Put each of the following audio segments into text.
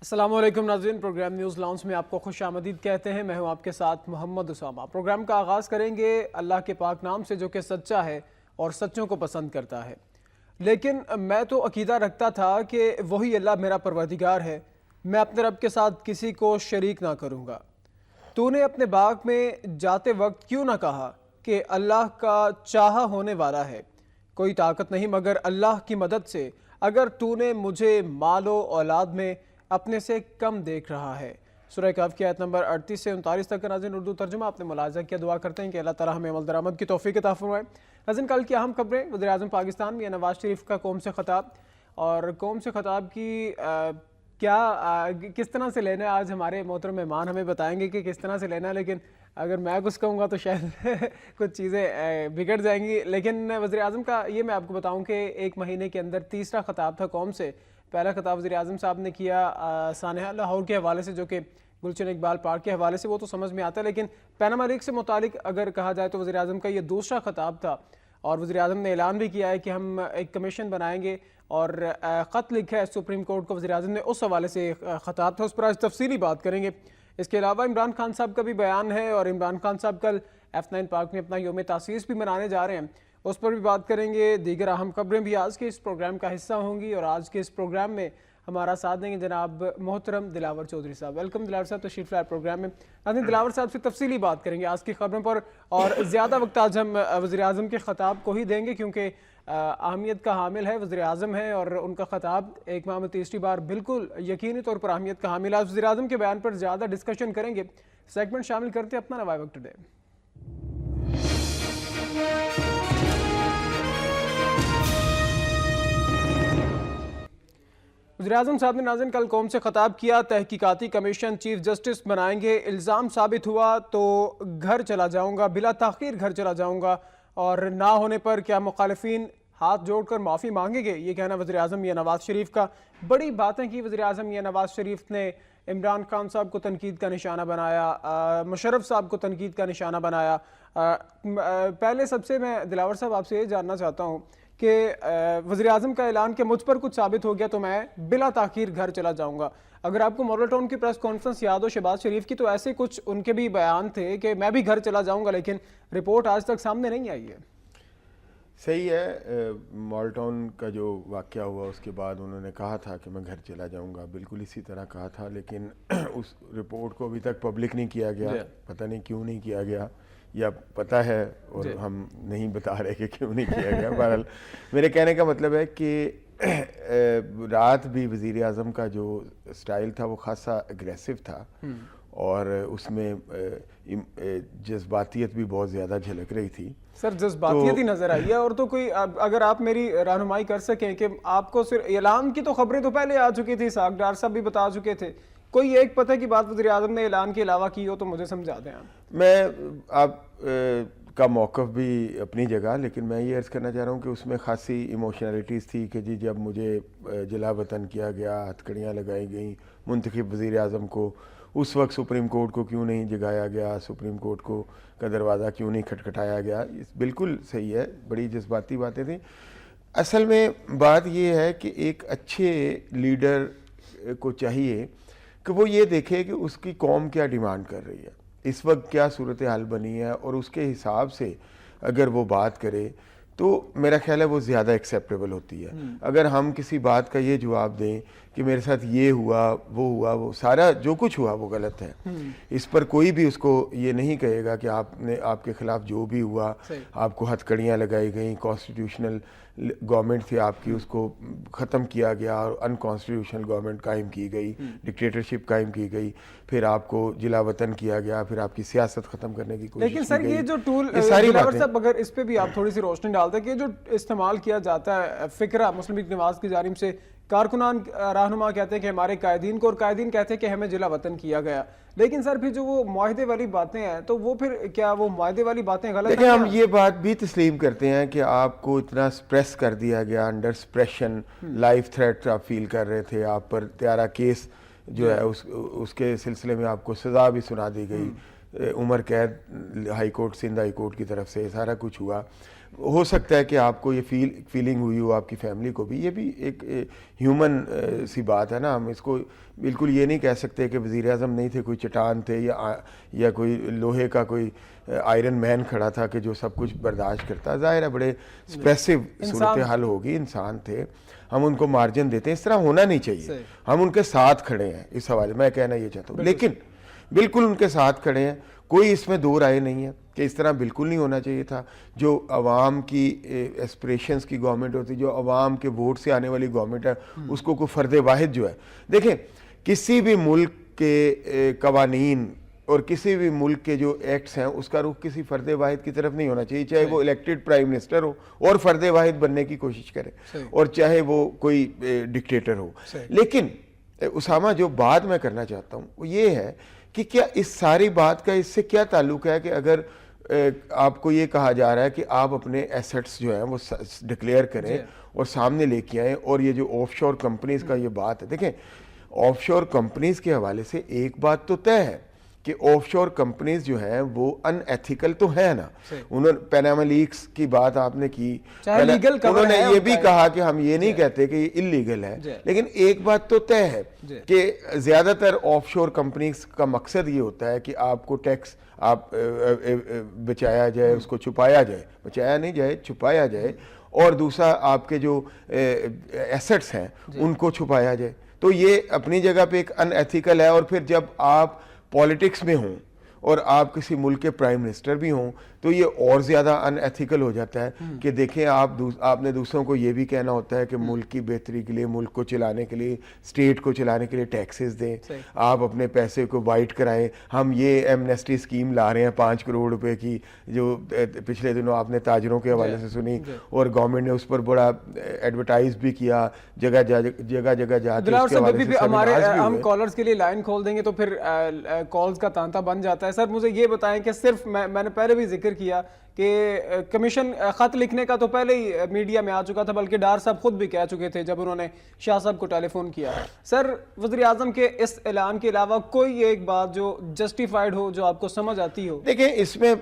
السلام علیکم ناظرین، پروگرام نیوز لاؤنج میں آپ کو خوش آمدید کہتے ہیں۔ میں ہوں آپ کے ساتھ محمد اسامہ۔ پروگرام کا آغاز کریں گے اللہ کے پاک نام سے جو کہ سچا ہے اور سچوں کو پسند کرتا ہے۔ لیکن میں تو عقیدہ رکھتا تھا کہ وہی اللہ میرا پروردگار ہے، میں اپنے رب کے ساتھ کسی کو شریک نہ کروں گا۔ تو نے اپنے باغ میں جاتے وقت کیوں نہ کہا کہ اللہ کا چاہا ہونے والا ہے، کوئی طاقت نہیں مگر اللہ کی مدد سے، اگر تو نے مجھے مال و اولاد میں اپنے سے کم دیکھ رہا ہے۔ سورہ کہف کی آیت نمبر 38 سے 39 تک کا ناظرین اردو ترجمہ آپ نے ملاحظہ کیا۔ دعا کرتے ہیں کہ اللہ تعالیٰ ہمیں عمل درآمد کی توفیق عطا فرمائے۔ ناظرین، کل کی اہم خبریں، وزیر اعظم پاکستان میں نواز شریف کا قوم سے خطاب، اور قوم سے خطاب کی کس طرح سے لینا ہے آج ہمارے محترم مہمان ہمیں بتائیں گے کہ کس طرح سے لینا ہے، لیکن اگر میں کچھ کہوں گا تو شاید کچھ چیزیں بگڑ جائیں گی۔ لیکن وزیر اعظم کا یہ میں آپ کو بتاؤں کہ ایک مہینے کے اندر تیسرا خطاب تھا قوم سے۔ پہلا خطاب وزیر اعظم صاحب نے کیا سانحہ لاہور کے حوالے سے، جو کہ گلشن اقبال پارک کے حوالے سے، وہ تو سمجھ میں آتا ہے، لیکن پیناما لیک سے متعلق اگر کہا جائے تو وزیر اعظم کا یہ دوسرا خطاب تھا، اور وزیر اعظم نے اعلان بھی کیا ہے کہ ہم ایک کمیشن بنائیں گے، اور خط لکھا ہے سپریم کورٹ کو وزیر اعظم نے، اس حوالے سے خطاب تھا، اس پر آج تفصیلی بات کریں گے۔ اس کے علاوہ عمران خان صاحب کا بھی بیان ہے، اور عمران خان صاحب کل F9 پارک میں اپنا یوم تاسیس بھی منانے جا رہے ہیں، اس پر بھی بات کریں گے۔ دیگر اہم خبریں بھی آج کے اس پروگرام کا حصہ ہوں گی، اور آج کے اس پروگرام میں ہمارا ساتھ دیں گے جناب محترم دلاور چودھری صاحب۔ ویلکم دلاور صاحب، تشریف لائے پروگرام میں۔ ناظرین، دلاور صاحب سے تفصیلی بات کریں گے آج کی خبروں پر، اور زیادہ وقت آج ہم وزیر اعظم کے خطاب کو ہی دیں گے، کیونکہ اہمیت کا حامل ہے، وزیر اعظم ہے، اور ان کا خطاب ایک ماہ میں تیسری بار بالکل یقینی طور پر اہمیت کا حامل ہے۔ آج وزیر اعظم کے بیان پر زیادہ ڈسکشن کریں گے۔ سیگمنٹ شامل کرتے ہیں اپنا نوائے وقت ٹوڈے۔ وزیر اعظم صاحب نے ناظرین کل قوم سے خطاب کیا، تحقیقاتی کمیشن چیف جسٹس بنائیں گے، الزام ثابت ہوا تو گھر چلا جاؤں گا، بلا تاخیر گھر چلا جاؤں گا، اور نہ ہونے پر کیا مخالفین ہاتھ جوڑ کر معافی مانگیں گے، یہ کہنا وزیر اعظم یا نواز شریف کا۔ بڑی باتیں کی وزیر اعظم یا نواز شریف نے، عمران خان صاحب کو تنقید کا نشانہ بنایا، مشرف صاحب کو تنقید کا نشانہ بنایا۔ پہلے سب سے میں دلاور صاحب آپ سے یہ جاننا چاہتا ہوں کہ وزیر اعظم کا اعلان کہ مجھ پر کچھ ثابت ہو گیا تو میں بلا تاخیر گھر چلا جاؤں گا، اگر آپ کو ماڈل ٹاؤن کی پریس کانفرنس یاد ہو شہباز شریف کی، تو ایسے کچھ ان کے بھی بیان تھے کہ میں بھی گھر چلا جاؤں گا، لیکن رپورٹ آج تک سامنے نہیں آئی ہے۔ صحیح ہے، مال ٹاؤن کا جو واقعہ ہوا اس کے بعد انہوں نے کہا تھا کہ میں گھر چلا جاؤں گا، بالکل اسی طرح کہا تھا، لیکن اس رپورٹ کو ابھی تک پبلک نہیں کیا گیا، پتہ نہیں کیوں نہیں کیا گیا، یا پتہ ہے اور ہم نہیں بتا رہے کہ کیوں نہیں کیا گیا۔ بہرحال میرے کہنے کا مطلب ہے کہ رات بھی وزیر اعظم کا جو سٹائل تھا وہ خاصا اگریسو تھا، اور اس میں جذباتیت بھی بہت زیادہ جھلک رہی تھی۔ سر جذباتیت ہی نظر آئی ہے، اور تو کوئی اگر آپ میری رہنمائی کر سکیں کہ آپ کو صرف اعلان کی تو خبریں تو پہلے آ چکی تھی، ساکھ ڈار صاحب بھی بتا چکے تھے، کوئی ایک پتہ کی بات وزیر اعظم نے اعلان کے علاوہ کی ہو تو مجھے سمجھا دیں آپ۔ میں آپ کا موقف بھی اپنی جگہ، لیکن میں یہ عرض کرنا چاہ رہا ہوں کہ اس میں خاصی ایموشنلٹیز تھی کہ جی جب مجھے جلا وطن کیا گیا، ہتھکڑیاں لگائی گئیں منتخب وزیر اعظم کو، اس وقت سپریم کورٹ کو کیوں نہیں جگایا گیا، سپریم کورٹ کو کا دروازہ کیوں نہیں کھٹکھٹایا گیا، بالکل صحیح ہے، بڑی جذباتی باتیں تھیں۔ اصل میں بات یہ ہے کہ ایک اچھے لیڈر کو چاہیے کہ وہ یہ دیکھے کہ اس کی قوم کیا ڈیمانڈ کر رہی ہے، اس وقت کیا صورتحال بنی ہے، اور اس کے حساب سے اگر وہ بات کرے تو میرا خیال ہے وہ زیادہ ایکسیپٹیبل ہوتی ہے۔ اگر ہم کسی بات کا یہ جواب دیں کہ میرے ساتھ یہ ہوا وہ سارا جو کچھ ہوا وہ غلط ہے، اس پر کوئی بھی اس کو یہ نہیں کہے گا کہ آپ کے خلاف جو بھی ہوا، آپ کو ہتھ کڑیاں لگائی گئیں، کانسٹیٹیوشنل گورنمنٹ تھی آپ کی، اس کو ختم کیا گیا اور ان کانسٹیٹیوشنل گورنمنٹ قائم کی گئی، ڈکٹیٹرشپ قائم کی گئی، پھر آپ کو جلا وطن کیا گیا، پھر آپ کی سیاست ختم کرنے کی کوشش کی گئی۔ لیکن سر یہ جو ٹول صاحب، اگر اس پہ بھی آپ تھوڑی سی روشنی ڈالتے کہ جو استعمال کیا جاتا ہے فکرہ مسلم لیگ نواز کی جانب سے، کارکنان رہنما کہتے ہیں کہ ہمارے قائدین کو، اور قائدین کہتے ہیں کہ ہمیں جلا وطن کیا گیا، لیکن سر پھر جو وہ معاہدے والی باتیں ہیں تو وہ پھر کیا وہ معاہدے والی باتیں غلط ہیں؟ دیکھیں ہم یہ بات بھی تسلیم کرتے ہیں کہ آپ کو اتنا سپریس کر دیا گیا، انڈر سپریشن، لائف تھریٹ آپ فیل کر رہے تھے، آپ پر طیارہ کیس جو ہے اس کے سلسلے میں آپ کو سزا بھی سنا دی گئی، عمر قید high court, Sindh high court کی طرف سے، سارا کچھ ہوا۔ ہو سکتا ہے کہ آپ کو یہ فیلنگ ہوئی ہو, آپ کی فیملی کو بھی. یہ بھی ایک ہیومن سی بات ہے نا. ہم اس کو بالکل یہ نہیں کہہ سکتے کہ وزیر اعظم نہیں تھے, کوئی چٹان تھے یا کوئی لوہے کا کوئی آئرن مین کھڑا تھا کہ جو سب کچھ برداشت کرتا. ظاہر ہے بڑے اسپیسیو صورتحال ہوگی, انسان تھے, ہم ان کو مارجن دیتے ہیں. اس طرح ہونا نہیں چاہیے. ہم ان کے ساتھ کھڑے ہیں اس حوالے, میں کہنا یہ چاہتا ہوں, لیکن بالکل ان کے ساتھ کھڑے ہیں, کوئی اس میں دو رائے نہیں ہے کہ اس طرح بالکل نہیں ہونا چاہیے تھا. جو عوام کی ایسپریشنز کی گورنمنٹ ہوتی, جو عوام کے ووٹ سے آنے والی گورنمنٹ ہے, اس کو کوئی فرد واحد جو ہے, دیکھیں کسی بھی ملک کے قوانین اور کسی بھی ملک کے جو ایکٹس ہیں اس کا رخ کسی فرد واحد کی طرف نہیں ہونا چاہیے, چاہے وہ الیکٹڈ پرائم منسٹر ہو اور فرد واحد بننے کی کوشش کرے, اور چاہے وہ کوئی ڈکٹیٹر ہو. لیکن اسامہ جو بات میں کرنا چاہتا ہوں وہ یہ ہے کہ کیا اس ساری بات کا اس سے کیا تعلق ہے کہ اگر آپ کو یہ کہا جا رہا ہے کہ آپ اپنے ایسٹس جو ہیں وہ ڈکلیئر کریں اور سامنے لے کے آئیں, اور یہ جو آف شور کمپنیز کا یہ بات ہے, دیکھیں آف شور کمپنیز کے حوالے سے ایک بات تو طے ہے کہ آف شور کمپنیز جو ہیں وہ ان ایتھیکل تو ہے نا. انہوں نے پیناما لیکس کی بات آپ نے کی, انہوں نے یہ بھی کہا کہ ہم یہ نہیں کہتے کہ یہ اللیگل ہے, لیکن ایک بات تو طے ہے کہ زیادہ تر آف شور کمپنیز کا مقصد یہ ہوتا ہے کہ آپ کو ٹیکس آپ بچایا جائے, اس کو چھپایا جائے, بچایا نہیں جائے چھپایا جائے, اور دوسرا آپ کے جو ایسٹس ہیں ان کو چھپایا جائے. تو یہ اپنی جگہ پہ ایک ان ایتھیکل ہے. اور پھر جب آپ پالیٹکس میں ہوں اور آپ کسی ملک کے پرائم منسٹر بھی ہوں تو یہ اور زیادہ ان ایتھیکل ہو جاتا ہے کہ دیکھیں آپ نے دوسروں کو یہ بھی کہنا ہوتا ہے کہ ملک کی بہتری کے لیے, ملک کو چلانے کے لیے, اسٹیٹ کو چلانے کے لیے ٹیکسز دیں, آپ اپنے پیسے کو وائٹ کرائیں. ہم یہ ایمنیسٹی اسکیم لا رہے ہیں 5 کروڑ روپے کی, جو پچھلے دنوں آپ نے تاجروں کے حوالے سے سنی, اور گورنمنٹ نے اس پر بڑا ایڈورٹائز بھی کیا, جگہ جگہ جا کے اس کے حوالے سے سیمینارز بھی ہوئے. ہم کالرز کے لیے لائن کھول دیں گے تو پھر کالز کا تانتا بن جاتا ہے. سر مجھے یہ بتائیں کہ صرف میں نے پہلے بھی ذکر کیا کہ کمیشن خط لکھنے کا تو پہلے ہی میڈیا میں آ چکا تھا, بلکہ ڈار صاحب خود بھی کہہ چکے تھے جب انہوں نے شاہ صاحب کو ٹیلی فون کیا. سر وزیر اعظم کے اس اعلان کے علاوہ کوئی ایک بات جو جسٹیفائیڈ ہو, جو آپ کو سمجھ آتی ہو؟ دیکھیں اس میں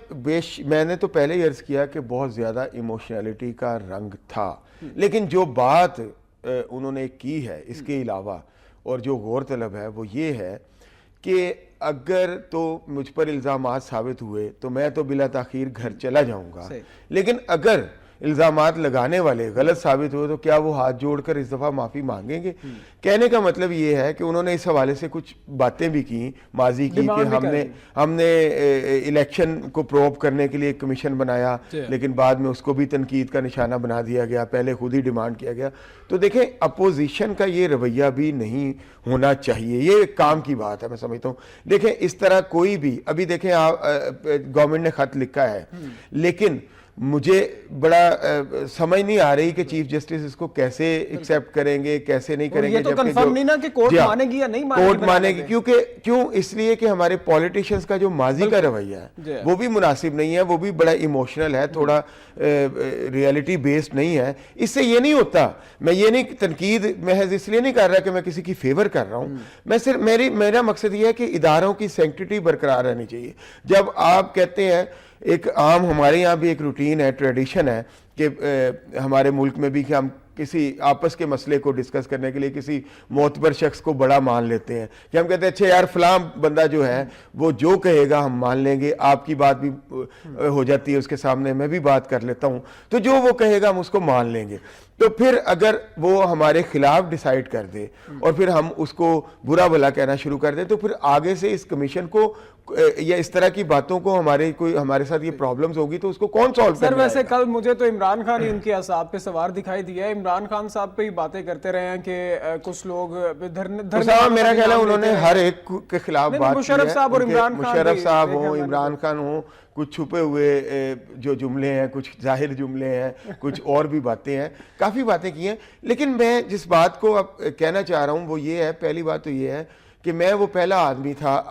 میں نے تو پہلے ہی عرض کیا کہ بہت زیادہ ایموشنلٹی کا رنگ تھا, لیکن جو بات انہوں نے کی ہے اس کے علاوہ اور جو غور طلب ہے وہ یہ ہے کہ اگر تو مجھ پر الزامات ثابت ہوئے تو میں تو بلا تاخیر گھر چلا جاؤں گا, لیکن اگر الزامات لگانے والے غلط ثابت ہوئے تو کیا وہ ہاتھ جوڑ کر اس دفعہ معافی مانگیں گے؟ کہنے کا مطلب یہ ہے کہ انہوں نے اس حوالے سے کچھ باتیں بھی کی ماضی کی کہ ہم نے الیکشن کو پروب کرنے کے لیے ایک کمیشن بنایا, لیکن بعد میں اس کو بھی تنقید کا نشانہ بنا دیا گیا, پہلے خود ہی ڈیمانڈ کیا گیا. تو دیکھیں اپوزیشن کا یہ رویہ بھی نہیں ہونا چاہیے, یہ ایک کام کی بات ہے میں سمجھتا ہوں. دیکھیں اس طرح کوئی بھی, ابھی دیکھیں گورنمنٹ نے خط لکھا ہے, لیکن مجھے بڑا سمجھ نہیں آ رہی کہ چیف جسٹس اس کو کیسے ایکسیپٹ کریں گے, کیسے نہیں کریں گے. یہ تو کنفرم نہیں نا کہ کورٹ مانے گی یا نہیں مانے گی. کورٹ مانے گی, کیوں اس لیے کہ ہمارے پولیٹیشنز کا جو ماضی کا رویہ ہے وہ بھی مناسب نہیں ہے, وہ بھی بڑا ایموشنل ہے, تھوڑا ریئلٹی بیسڈ نہیں ہے. اس سے یہ نہیں ہوتا, میں یہ نہیں تنقید محض اس لیے نہیں کر رہا کہ میں کسی کی فیور کر رہا ہوں, میں صرف میرا مقصد یہ ہے کہ اداروں کی سینکٹیٹی برقرار رہنی چاہیے. جب آپ کہتے ہیں ایک عام, ہمارے یہاں بھی ایک روٹین ہے, ٹریڈیشن ہے کہ ہمارے ملک میں بھی کہ ہم کسی آپس کے مسئلے کو ڈسکس کرنے کے لیے کسی معتبر شخص کو بڑا مان لیتے ہیں, کہ ہم کہتے ہیں اچھا یار فلاں بندہ جو ہے وہ جو کہے گا ہم مان لیں گے, آپ کی بات بھی ہو جاتی ہے اس کے سامنے, میں بھی بات کر لیتا ہوں, تو جو وہ کہے گا ہم اس کو مان لیں گے. تو پھر اگر وہ ہمارے خلاف ڈیسائیڈ کر دے اور پھر ہم اس کو برا بھلا کہنا شروع کر دیں, تو پھر آگے سے اس کمیشن کو یا اس طرح کی باتوں کو ہمارے ساتھ یہ پرابلمز ہوگی تو اس کو کون سالو کرے گا؟ سر ویسے کل مجھے تو عمران خان ہی ان کے اعصاب پہ سوار دکھائی دیا ہے. عمران خان صاحب پہ ہی باتیں کرتے رہے ہیں کہ کچھ لوگ میرا خیال ہے انہوں نے ہر ایک کے خلاف بات کی ہے. مشرف صاحب اور عمران خان, مشرف صاحب ہوں, عمران خان ہوں, کچھ چھپے ہوئے جو جملے ہیں, کچھ ظاہر جملے ہیں, کچھ اور بھی باتیں ہیں, کافی باتیں کی ہیں. لیکن میں جس بات کو اب کہنا چاہ رہا ہوں وہ یہ ہے, پہلی بات تو یہ ہے کہ میں وہ پہلا آدمی تھا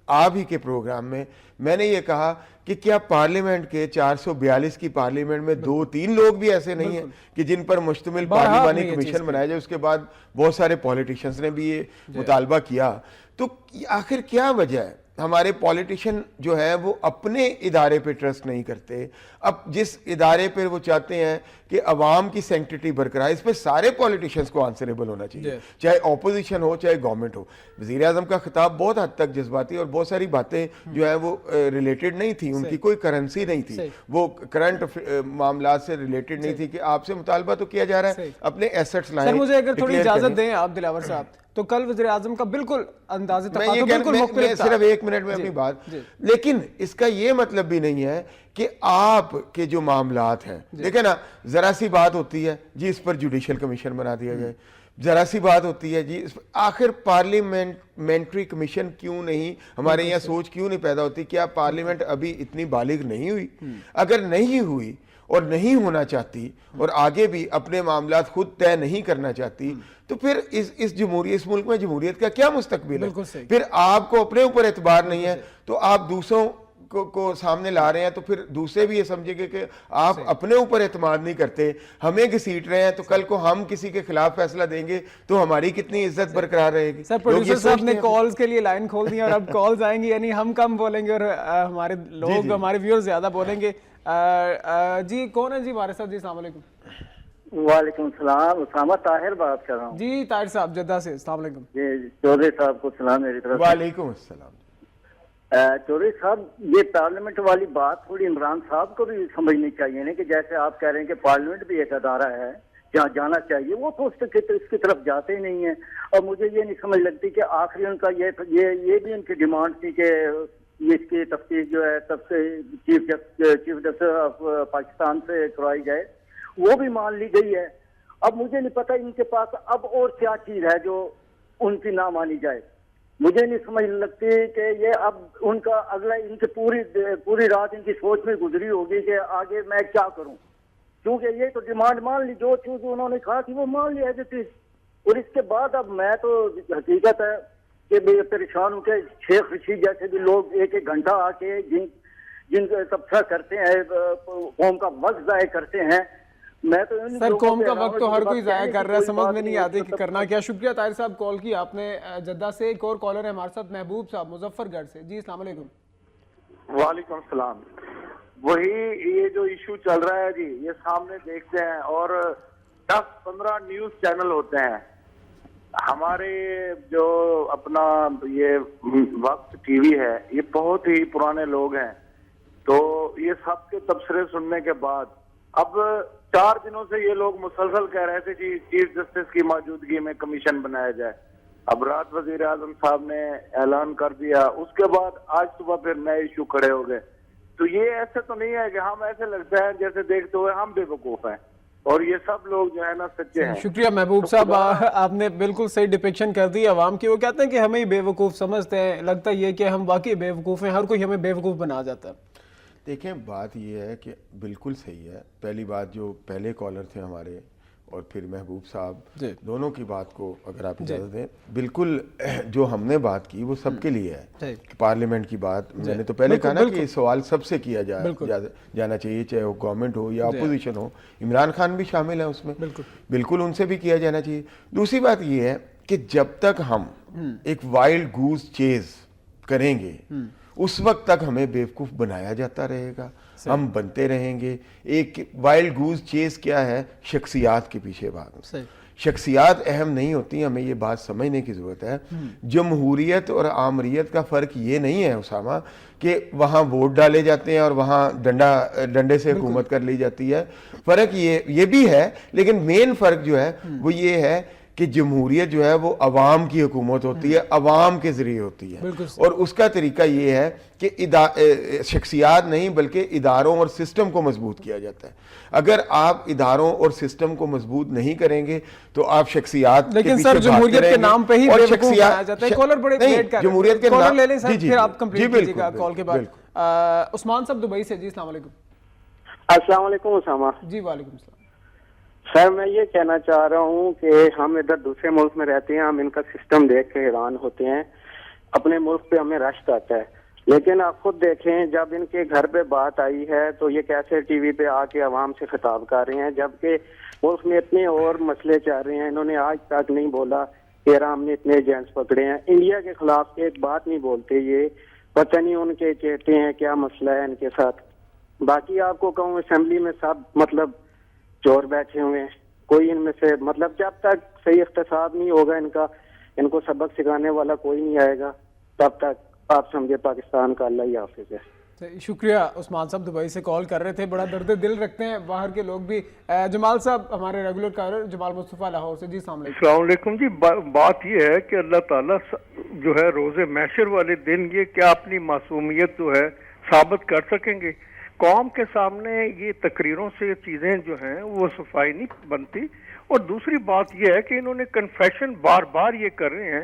آپ ہی کے پروگرام میں نے یہ کہا کہ کیا پارلیمنٹ کے 442 کی پارلیمنٹ میں 2-3 لوگ بھی ایسے نہیں ہیں کہ جن پر مشتمل پارلیمانی کمیشن بنایا جائے. اس کے بعد بہت سارے پولیٹیشنز نے بھی یہ مطالبہ کیا. تو آخر کیا وجہ ہے ہمارے پولیٹیشین جو ہیں وہ اپنے ادارے پہ ٹرسٹ نہیں کرتے. اب جس ادارے پہ وہ چاہتے ہیں کہ عوام کی سینکٹیٹی برقرار, اس پہ سارے پولیٹیشینس کو آنسریبل ہونا چاہیے, چاہے اپوزیشن ہو چاہے گورنمنٹ ہو. وزیر اعظم کا خطاب بہت حد تک جذباتی اور بہت ساری باتیں جو ہیں وہ ریلیٹڈ نہیں تھی, ان کی کوئی کرنسی نہیں تھی, وہ کرنٹ معاملات سے ریلیٹڈ نہیں تھی کہ آپ سے مطالبہ تو کیا جا رہا ہے اپنے ایسٹس لائیں. سر مجھے اگر تھوڑی اجازت دیں آپ دلاور صاحب, تو کل وزیر اعظم کا بالکل انداز تفاضل بالکل مختلف تھا. صرف ایک منٹ میں اپنی بات, لیکن اس کا یہ مطلب بھی نہیں ہے کہ آپ کے جو معاملات ہیں, دیکھیں نا, ذرا سی بات ہوتی ہے جی اس پر جوڈیشل کمیشن بنا دیا جائے, ذرا سی بات ہوتی ہے جی آخر پارلیمنٹری کمیشن کیوں نہیں, ہمارے یہاں سوچ کیوں نہیں پیدا ہوتی, کیا پارلیمنٹ ابھی اتنی بالغ نہیں ہوئی؟ اگر نہیں ہوئی اور نہیں ہونا چاہتی اور آگے بھی اپنے معاملات خود طے نہیں کرنا چاہتی, تو پھر اس جمہوریت, اس ملک میں جمہوریت کا کیا مستقبل ہے؟ پھر آپ کو اپنے اوپر اعتبار نہیں ہے تو آپ دوسروں کو سامنے لا رہے ہیں, تو پھر دوسرے بھی یہ سمجھے گے کہ آپ اپنے اوپر اعتماد نہیں کرتے, ہمیں گھسیٹ رہے ہیں, تو کل کو ہم کسی کے خلاف فیصلہ دیں گے تو ہماری کتنی عزت برقرار رہے گی. سر پروڈیوسر صاحب نے کالز کے لیے لائن کھول دی اور اب کالز آئیں گی, یعنی ہم کم بولیں گے اور ہمارے لوگ, ہمارے ویور زیادہ بولیں گے. جی کون ہے جی ہمارے ساتھ؟ جی السلام علیکم. وعلیکم السلام, اسامہ طاہر بات کر رہا ہوں. جی طاہر صاحب جدہ سے, السلام علیکم. جی چودھری صاحب کو سلام میری طرف. وعلیکم السلام. چودھری صاحب یہ پارلیمنٹ والی بات تھوڑی عمران صاحب کو بھی سمجھنی چاہیے نا, کہ جیسے آپ کہہ رہے ہیں کہ پارلیمنٹ بھی ایک ادارہ ہے جہاں جانا چاہیے, وہ تو اس کی طرف جاتے ہی نہیں ہیں. اور مجھے یہ نہیں سمجھ لگتی کہ آخری ان کا یہ بھی ان کی ڈیمانڈ تھی کہ اس کی تفتیش جو ہے تب سے چیف جسٹس آف پاکستان سے کروائی جائے, وہ بھی مان لی گئی ہے. اب مجھے نہیں پتا ان کے پاس اب اور کیا چیز ہے جو ان کی نہ مانی جائے. مجھے نہیں سمجھ لگتی کہ یہ اب ان کا اگلا, ان کی پوری رات ان کی سوچ میں گزری ہوگی کہ آگے میں کیا کروں, کیونکہ یہ تو ڈیمانڈ مان لی, جو چیز انہوں نے کہا تھی وہ مان لی ایز اٹ از. اور اس کے بعد اب میں تو حقیقت ہے کہ میں پریشان ہوں کہ شیخ رشید جیسے بھی لوگ ایک گھنٹہ آ کے جن تبصرہ کرتے ہیں, قوم کا وقت ضائع کرتے ہیں. میں تو سر قوم کا وقت تو ہر کوئی ضائع کر رہا ہے, سمجھ میں نہیں آتی کہ کرنا کیا. شکریہ طاہر صاحب کال کی آپ نے جدہ سے. ایک اور کالر ہے ہمارے ساتھ, محبوب صاحب مظفر گڑھ سے. جی السلام علیکم. وعلیکم السلام. وہی یہ جو ایشو چل رہا ہے جی, یہ سامنے دیکھتے ہیں اور 10-15 نیوز چینل ہوتے ہیں. ہمارے جو اپنا یہ وقت ٹی وی ہے یہ بہت ہی پرانے لوگ ہیں, تو یہ سب کے تبصرے سننے کے بعد اب 4 دنوں سے یہ لوگ مسلسل کہہ رہے تھے کہ چیف جسٹس کی موجودگی میں کمیشن بنایا جائے. اب رات وزیر اعظم صاحب نے اعلان کر دیا, اس کے بعد آج صبح پھر نئے ایشو کھڑے ہو گئے. تو یہ ایسے تو نہیں ہے کہ ہم ایسے لگتا ہے جیسے دیکھتے ہوئے ہم بے وقوف ہیں, اور یہ سب لوگ جو ہے نا سچے ہیں. شکریہ محبوب صاحب, آپ نے بالکل صحیح ڈپیکشن کر دی عوام کی. وہ کہتے ہیں کہ ہمیں بے وقوف سمجھتے ہیں, لگتا یہ کہ ہم واقعی بے وقوف ہیں, ہر کوئی ہمیں بے وقوف بنا جاتا ہے. دیکھیں بات یہ ہے کہ بالکل صحیح ہے. پہلی بات جو پہلے کالر تھے ہمارے اور پھر محبوب صاحب, دونوں کی بات کو اگر آپ اجازت دیں, بالکل جو ہم نے بات کی وہ سب کے لیے ہے. پارلیمنٹ کی بات میں نے تو پہلے کہا نا کہ یہ سوال سب سے کیا جانا چاہیے, چاہے وہ گورنمنٹ ہو یا اپوزیشن ہو. عمران خان بھی شامل ہیں اس میں, بالکل ان سے بھی کیا جانا چاہیے. دوسری بات یہ ہے کہ جب تک ہم ایک وائلڈ گوز چیز کریں گے اس وقت تک ہمیں بیوقوف بنایا جاتا رہے گا, ہم بنتے رہیں گے. ایک وائلڈ گوز چیز کیا ہے؟ شخصیات کے پیچھے بھاگنا. شخصیات اہم نہیں ہوتی, ہمیں یہ بات سمجھنے کی ضرورت ہے. جمہوریت اور آمریت کا فرق یہ نہیں ہے اسامہ کہ وہاں ووٹ ڈالے جاتے ہیں اور وہاں ڈنڈے سے حکومت کر لی جاتی ہے. فرق یہ بھی ہے, لیکن مین فرق جو ہے وہ یہ ہے کہ جمہوریت جو ہے وہ عوام کی حکومت ہوتی ہے, عوام کے ذریعے ہوتی ہے, اور اس کا طریقہ یہ ہے کہ شخصیات نہیں بلکہ اداروں اور سسٹم کو مضبوط کیا جاتا ہے. اگر آپ اداروں اور سسٹم کو مضبوط نہیں کریں گے تو آپ شکسیات لیکن سر جمہوریت کے نام پہ ہی بے وقوف بنایا جاتا ہے. کالر بڑے ویٹ کر رہے ہیں, جمہوریت کے نام لے لیں سر, پھر آپ کمپلیٹ کیجئے گا کال کے بعد. عثمان صاحب دبئی سے. جی السلام علیکم. السلام علیکم اسامہ. جی وعلیکم السلام. سر میں یہ کہنا چاہ رہا ہوں کہ ہم ادھر دوسرے ملک میں رہتے ہیں, ہم ان کا سسٹم دیکھ کے حیران ہوتے ہیں. اپنے ملک پہ ہمیں رشک آتا ہے, لیکن آپ خود دیکھیں جب ان کے گھر پہ بات آئی ہے تو یہ کیسے ٹی وی پہ آ کے عوام سے خطاب کر رہے ہیں, جبکہ ملک میں اتنے اور مسئلے چل رہے ہیں. انہوں نے آج تک نہیں بولا کہ ہم نے اتنے ایجنٹس پکڑے ہیں. انڈیا کے خلاف ایک بات نہیں بولتے یہ, پتہ نہیں ان کے چہتے ہیں کیا مسئلہ ہے ان کے ساتھ. باقی آپ کو کہوں اسمبلی میں سب مطلب چور بیٹھے ہوئے ہیں, کوئی ان میں سے مطلب جب تک صحیح اقتصاد نہیں ہوگا ان کا, ان کو سبق سکھانے والا کوئی نہیں آئے گا, تب تک آپ سمجھے پاکستان کا اللہ ہی حافظ ہے. شکریہ. عثمان صاحب دبئی سے کال کر رہے تھے, بڑا درد دل رکھتے ہیں باہر کے لوگ بھی. جمال صاحب ہمارے ریگولر کالر جمال مصطفیٰ لاہور سے. جی السلام علیکم. السلام علیکم جی. بات یہ ہے کہ اللہ تعالیٰ جو ہے روز محشر والے دن یہ کیا اپنی معصومیت جو ہے ثابت کر سکیں گے؟ قوم کے سامنے یہ تقریروں سے چیزیں جو ہیں وہ صفائی نہیں بنتی. اور دوسری بات یہ ہے کہ انہوں نے کنفیشن بار بار یہ کر رہے ہیں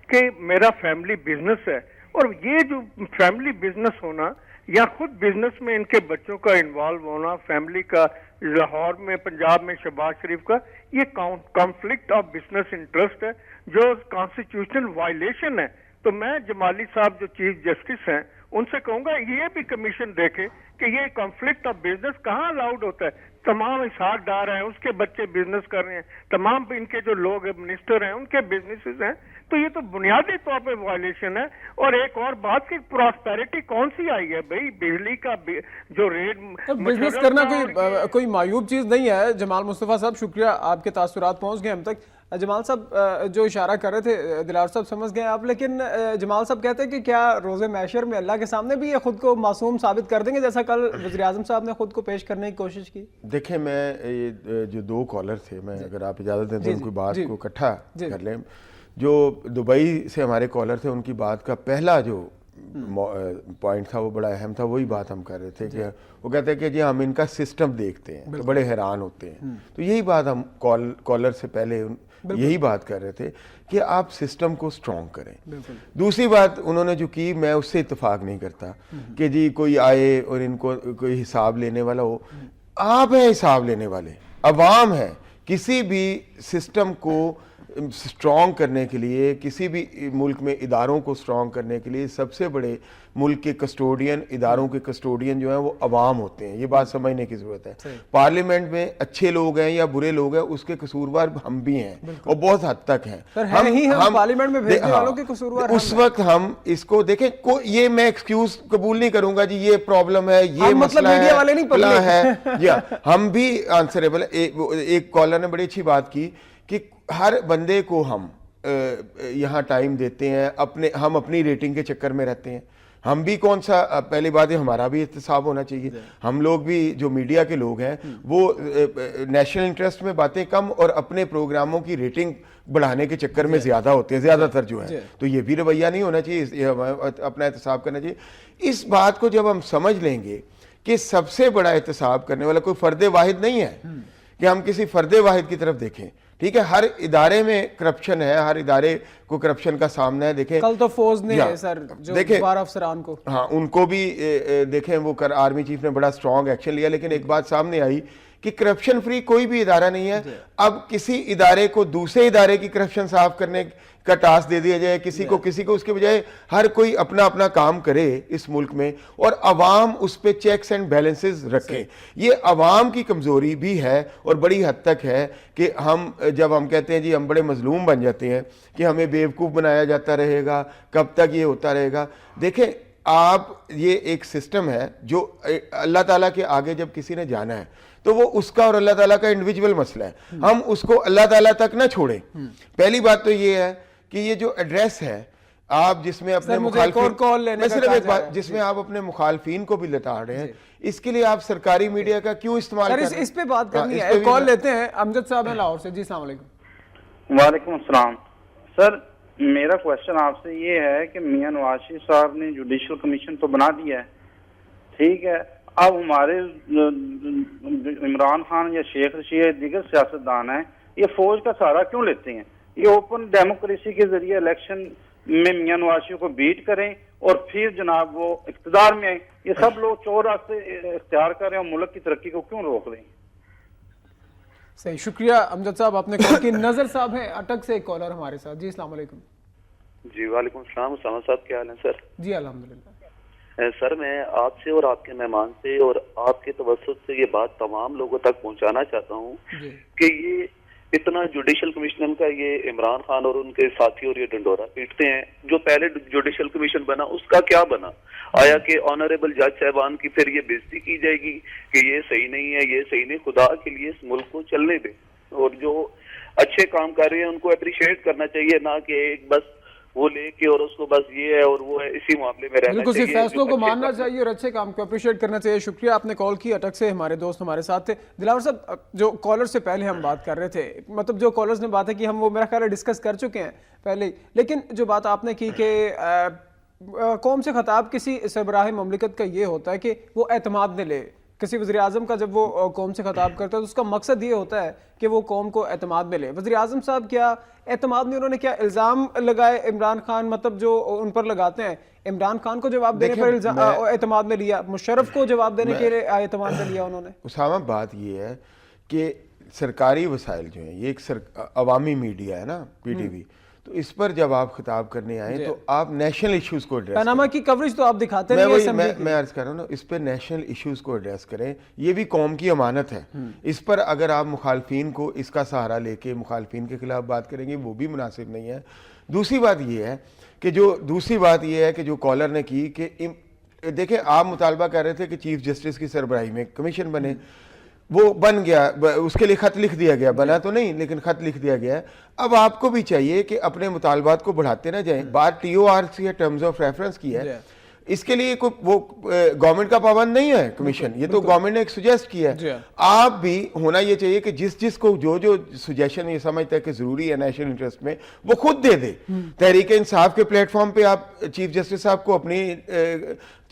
کہ میرا فیملی بزنس ہے, اور یہ جو فیملی بزنس ہونا یا خود بزنس میں ان کے بچوں کا انوالو ہونا, فیملی کا لاہور میں پنجاب میں شہباز شریف کا, یہ کانفلکٹ آف بزنس انٹرسٹ ہے جو کانسٹیٹیوشنل وائلیشن ہے. تو میں جمالی صاحب جو چیف جسٹس ہیں ان سے کہوں گا یہ بھی کمیشن دیکھے کہ یہ کانفلکٹ آف بزنس کہاں الاؤڈ ہوتا ہے. تمام اسحاق ڈار ہیں, اس کے بچے بزنس کر رہے ہیں, تمام ان کے جو لوگ منسٹر ہیں ان کے بزنسز ہیں, تو یہ تو بنیادی طور پہ وائلیشن ہے. اور ایک اور بات کہ پراسپیرٹی کون سی آئی ہے بھائی, بجلی کا جو ریٹ بزنس کرنا کوئی معیوب چیز نہیں ہے. جمال مصطفیٰ صاحب شکریہ, آپ کے تاثرات پہنچ گئے ہم تک. جمال صاحب جو اشارہ کر رہے تھے دلار صاحب سمجھ گئے آپ, لیکن جمال صاحب کہتے ہیں کہ کیا روز محشر میں اللہ کے سامنے بھی یہ خود کو معصوم ثابت کر دیں گے جیسا کل وزیر اعظم صاحب نے خود کو پیش کرنے کی کوشش کی؟ دیکھیں میں جو دو کالر تھے, میں اگر آپ اجازت دیں تو ان کی بات کو اکٹھا کر لیں. جو دبئی سے ہمارے کالر تھے ان کی بات کا پہلا جو پوائنٹ تھا وہ بڑا اہم تھا. وہی بات ہم کر رہے تھے کہ وہ کہتے ہیں کہ جی ہم ان کا سسٹم دیکھتے ہیں تو بڑے حیران ہوتے ہیں. تو یہی بات ہم کالر سے پہلے یہی بات کر رہے تھے کہ آپ سسٹم کو سٹرونگ کریں. دوسری بات انہوں نے جو کی, میں اس سے اتفاق نہیں کرتا کہ جی کوئی آئے اور ان کو کوئی حساب لینے والا ہو. آپ ہیں حساب لینے والے, عوام ہے. کسی بھی سسٹم کو سٹرونگ کرنے کے لیے, کسی بھی ملک میں اداروں کو سٹرونگ کرنے کے لیے سب سے بڑے ملک کے کسٹوڈین, اداروں کے کسٹوڈین جو ہیں وہ عوام ہوتے ہیں. یہ بات سمجھنے کی ضرورت ہے. پارلیمنٹ میں اچھے لوگ ہیں یا برے لوگ ہیں, اس کے قصوروار ہم بھی ہیں اور بہت حد تک ہیں. ہم پارلیمنٹ میں بھیجنے والوں کے قصوروار اس وقت ہم اس کو دیکھیں, یہ میں ایکسکیوز قبول نہیں کروں گا جی یہ پرابلم ہے, یہ مسئلہ ہے, جی ہم بھی آنسریبل. ایک کالر نے بڑی اچھی بات کی کہ ہر بندے کو ہم یہاں ٹائم دیتے ہیں, ہم اپنی ریٹنگ کے چکر میں رہتے ہیں. ہم بھی کون سا, پہلی بات ہے ہمارا بھی احتساب ہونا چاہیے. ہم لوگ بھی جو میڈیا کے لوگ ہیں وہ نیشنل انٹرسٹ میں باتیں کم اور اپنے پروگراموں کی ریٹنگ بڑھانے کے چکر میں زیادہ ہوتے ہیں, زیادہ تر جو ہیں. تو یہ بھی رویہ نہیں ہونا چاہیے, اپنا احتساب کرنا چاہیے. اس بات کو جب ہم سمجھ لیں گے کہ سب سے بڑا احتساب کرنے والا کوئی فرد واحد نہیں ہے کہ ہم کسی فرد واحد کی طرف دیکھیں. ٹھیک ہے, ہر ادارے میں کرپشن ہے, ہر ادارے کو کرپشن کا سامنا ہے. دیکھیں کل تو فوج نے سر جو 12 افسران کو, ہاں ان کو بھی دیکھیں, وہ آرمی چیف نے بڑا سٹرونگ ایکشن لیا. لیکن ایک بات سامنے آئی کہ کرپشن فری کوئی بھی ادارہ نہیں ہے. اب کسی ادارے کو دوسرے ادارے کی کرپشن صاف کرنے کا ٹاسک دے دیا جائے, کسی کو, اس کے بجائے ہر کوئی اپنا اپنا کام کرے اس ملک میں, اور عوام اس پہ چیکس اینڈ بیلنسز رکھیں. یہ عوام کی کمزوری بھی ہے اور بڑی حد تک ہے کہ جب ہم کہتے ہیں جی ہم بڑے مظلوم بن جاتے ہیں کہ ہمیں بیوقوف بنایا جاتا رہے گا, کب تک یہ ہوتا رہے گا. دیکھیں آپ, یہ ایک سسٹم ہے جو اللہ تعالیٰ کے آگے جب کسی نے جانا ہے تو وہ اس کا اور اللہ تعالیٰ کا انڈیویجول مسئلہ ہے. ہم اس کو اللہ تعالیٰ تک نہ چھوڑیں. پہلی بات تو یہ ہے کہ یہ جو ایڈریس ہے آپ جس میں اپنے جس میں آپ اپنے مخالفین کو بھی لٹا رہے ہیں, اس کے لیے آپ سرکاری میڈیا کا کیوں استعمال کر رہے ہیں؟ اس پہ بات کرنی ہے. کال لیتے ہیں, امجد صاحب ہیں لاہور سے. جی السلام علیکم. وعلیکم السلام. سر میرا کوشچن آپ سے یہ ہے کہ میاں نواز شریف صاحب نے جوڈیشل کمیشن تو بنا دیا ہے, ٹھیک ہے, اب ہمارے عمران خان یا شیخ رشید دیگر سیاستدان ہیں, یہ فوج کا سہارا کیوں لیتے ہیں؟ یہ اوپن ڈیموکریسی کے ذریعے الیکشن میں میاں نواز شریف کو بیٹ کریں اور پھر جناب وہ اقتدار میں آئیں. یہ سب لوگ چور راستے اختیار کر رہے ہیں, اور ملک کی ترقی کو کیوں روک رہے ہیں؟ صحیح, شکریہ امجد صاحب. آپ نے کہا کہ نظر صاحب ہیں اٹک سے ایک کالر ہمارے ساتھ. جی السلام علیکم. جی وعلیکم السلام. اسامہ صاحب کیا حال ہے سر؟ جی الحمدللہ. سر میں آپ سے اور آپ کے مہمان سے اور آپ کے توسط سے یہ بات تمام لوگوں تک پہنچانا چاہتا ہوں کہ یہ اتنا جوڈیشل کمیشن کا یہ عمران خان اور ان کے ساتھی اور یہ ڈنڈورا پیٹتے ہیں. جو پہلے جوڈیشل کمیشن بنا اس کا کیا بنا؟ آیا کہ آنریبل جج صاحبان کی پھر یہ بےزتی کی جائے گی کہ یہ صحیح نہیں ہے، یہ صحیح نہیں؟ خدا کے لیے اس ملک کو چلنے دیں، اور جو اچھے کام کر رہے ہیں ان کو اپریشیٹ کرنا چاہیے، نہ کہ ایک بس وہ لے کے اور اس کو بس یہ ہے اور وہ ہے، اسی معاملے میں رہنا بالکل چاہیے. فیصلوں کو ماننا چاہیے اور اچھے کام کو اپریشیٹ کرنا چاہیے. شکریہ، آپ نے کال کی اٹک سے، ہمارے دوست ہمارے ساتھ تھے. دلاور صاحب، جو کالر سے پہلے ہم بات کر رہے تھے، مطلب جو کالرز نے بات ہے کہ ہم وہ میرا خیال ہے ڈسکس کر چکے ہیں پہلے ہی، لیکن جو بات آپ نے کی کہ قوم سے خطاب کسی سربراہ مملکت کا یہ ہوتا ہے کہ وہ اعتماد نہ لے. کسی وزیر اعظم کا جب وہ قوم سے خطاب کرتا ہے تو اس کا مقصد یہ ہوتا ہے کہ وہ قوم کو اعتماد میں لے. وزیر اعظم صاحب کیا اعتماد میں انہوں نے کیا الزام لگائے عمران خان، مطلب جو ان پر لگاتے ہیں، عمران خان کو جواب دینے پر اعتماد میں لیا، مشرف کو جواب دینے کے لیے اعتماد میں لیا انہوں نے؟ اسامہ، بات یہ ہے کہ سرکاری وسائل جو ہیں، یہ ایک عوامی میڈیا ہے نا، پی ٹی وی، تو اس پر جب آپ خطاب کرنے آئیں تو آپ نیشنل ایشوز کو ایڈریس پاناما کی کوریج تو آپ دکھاتے نہیں ہیں. میں عرض کر رہا ہوں نا، اس پہ نیشنل ایشوز کو ایڈریس کریں، یہ بھی قوم کی امانت ہے. اس پر اگر آپ مخالفین کو اس کا سہارا لے کے مخالفین کے خلاف بات کریں گے وہ بھی مناسب نہیں ہے. دوسری بات یہ ہے کہ جو کالر نے کی کہ دیکھیں، آپ مطالبہ کر رہے تھے کہ چیف جسٹس کی سربراہی میں کمیشن بنے، وہ بن گیا، اس کے لیے خط لکھ دیا گیا، بنا تو نہیں لیکن خط لکھ دیا گیا ہے. اب آپ کو بھی چاہیے کہ اپنے مطالبات کو بڑھاتے نہ جائیں. بات ٹی او آر سی ہے، ٹرمز آف ریفرنس کی ہے، اس کے لیے وہ گورنمنٹ کا پابند نہیں ہے کمیشن، یہ تو گورنمنٹ نے ایک سجیسٹ کیا ہے. آپ بھی ہونا یہ چاہیے کہ جس کو جو سجیشن یہ سمجھتا ہے کہ ضروری ہے نیشنل انٹرسٹ میں، وہ خود دے دے. تحریک انصاف کے پلیٹ فارم پہ آپ چیف جسٹس صاحب کو اپنی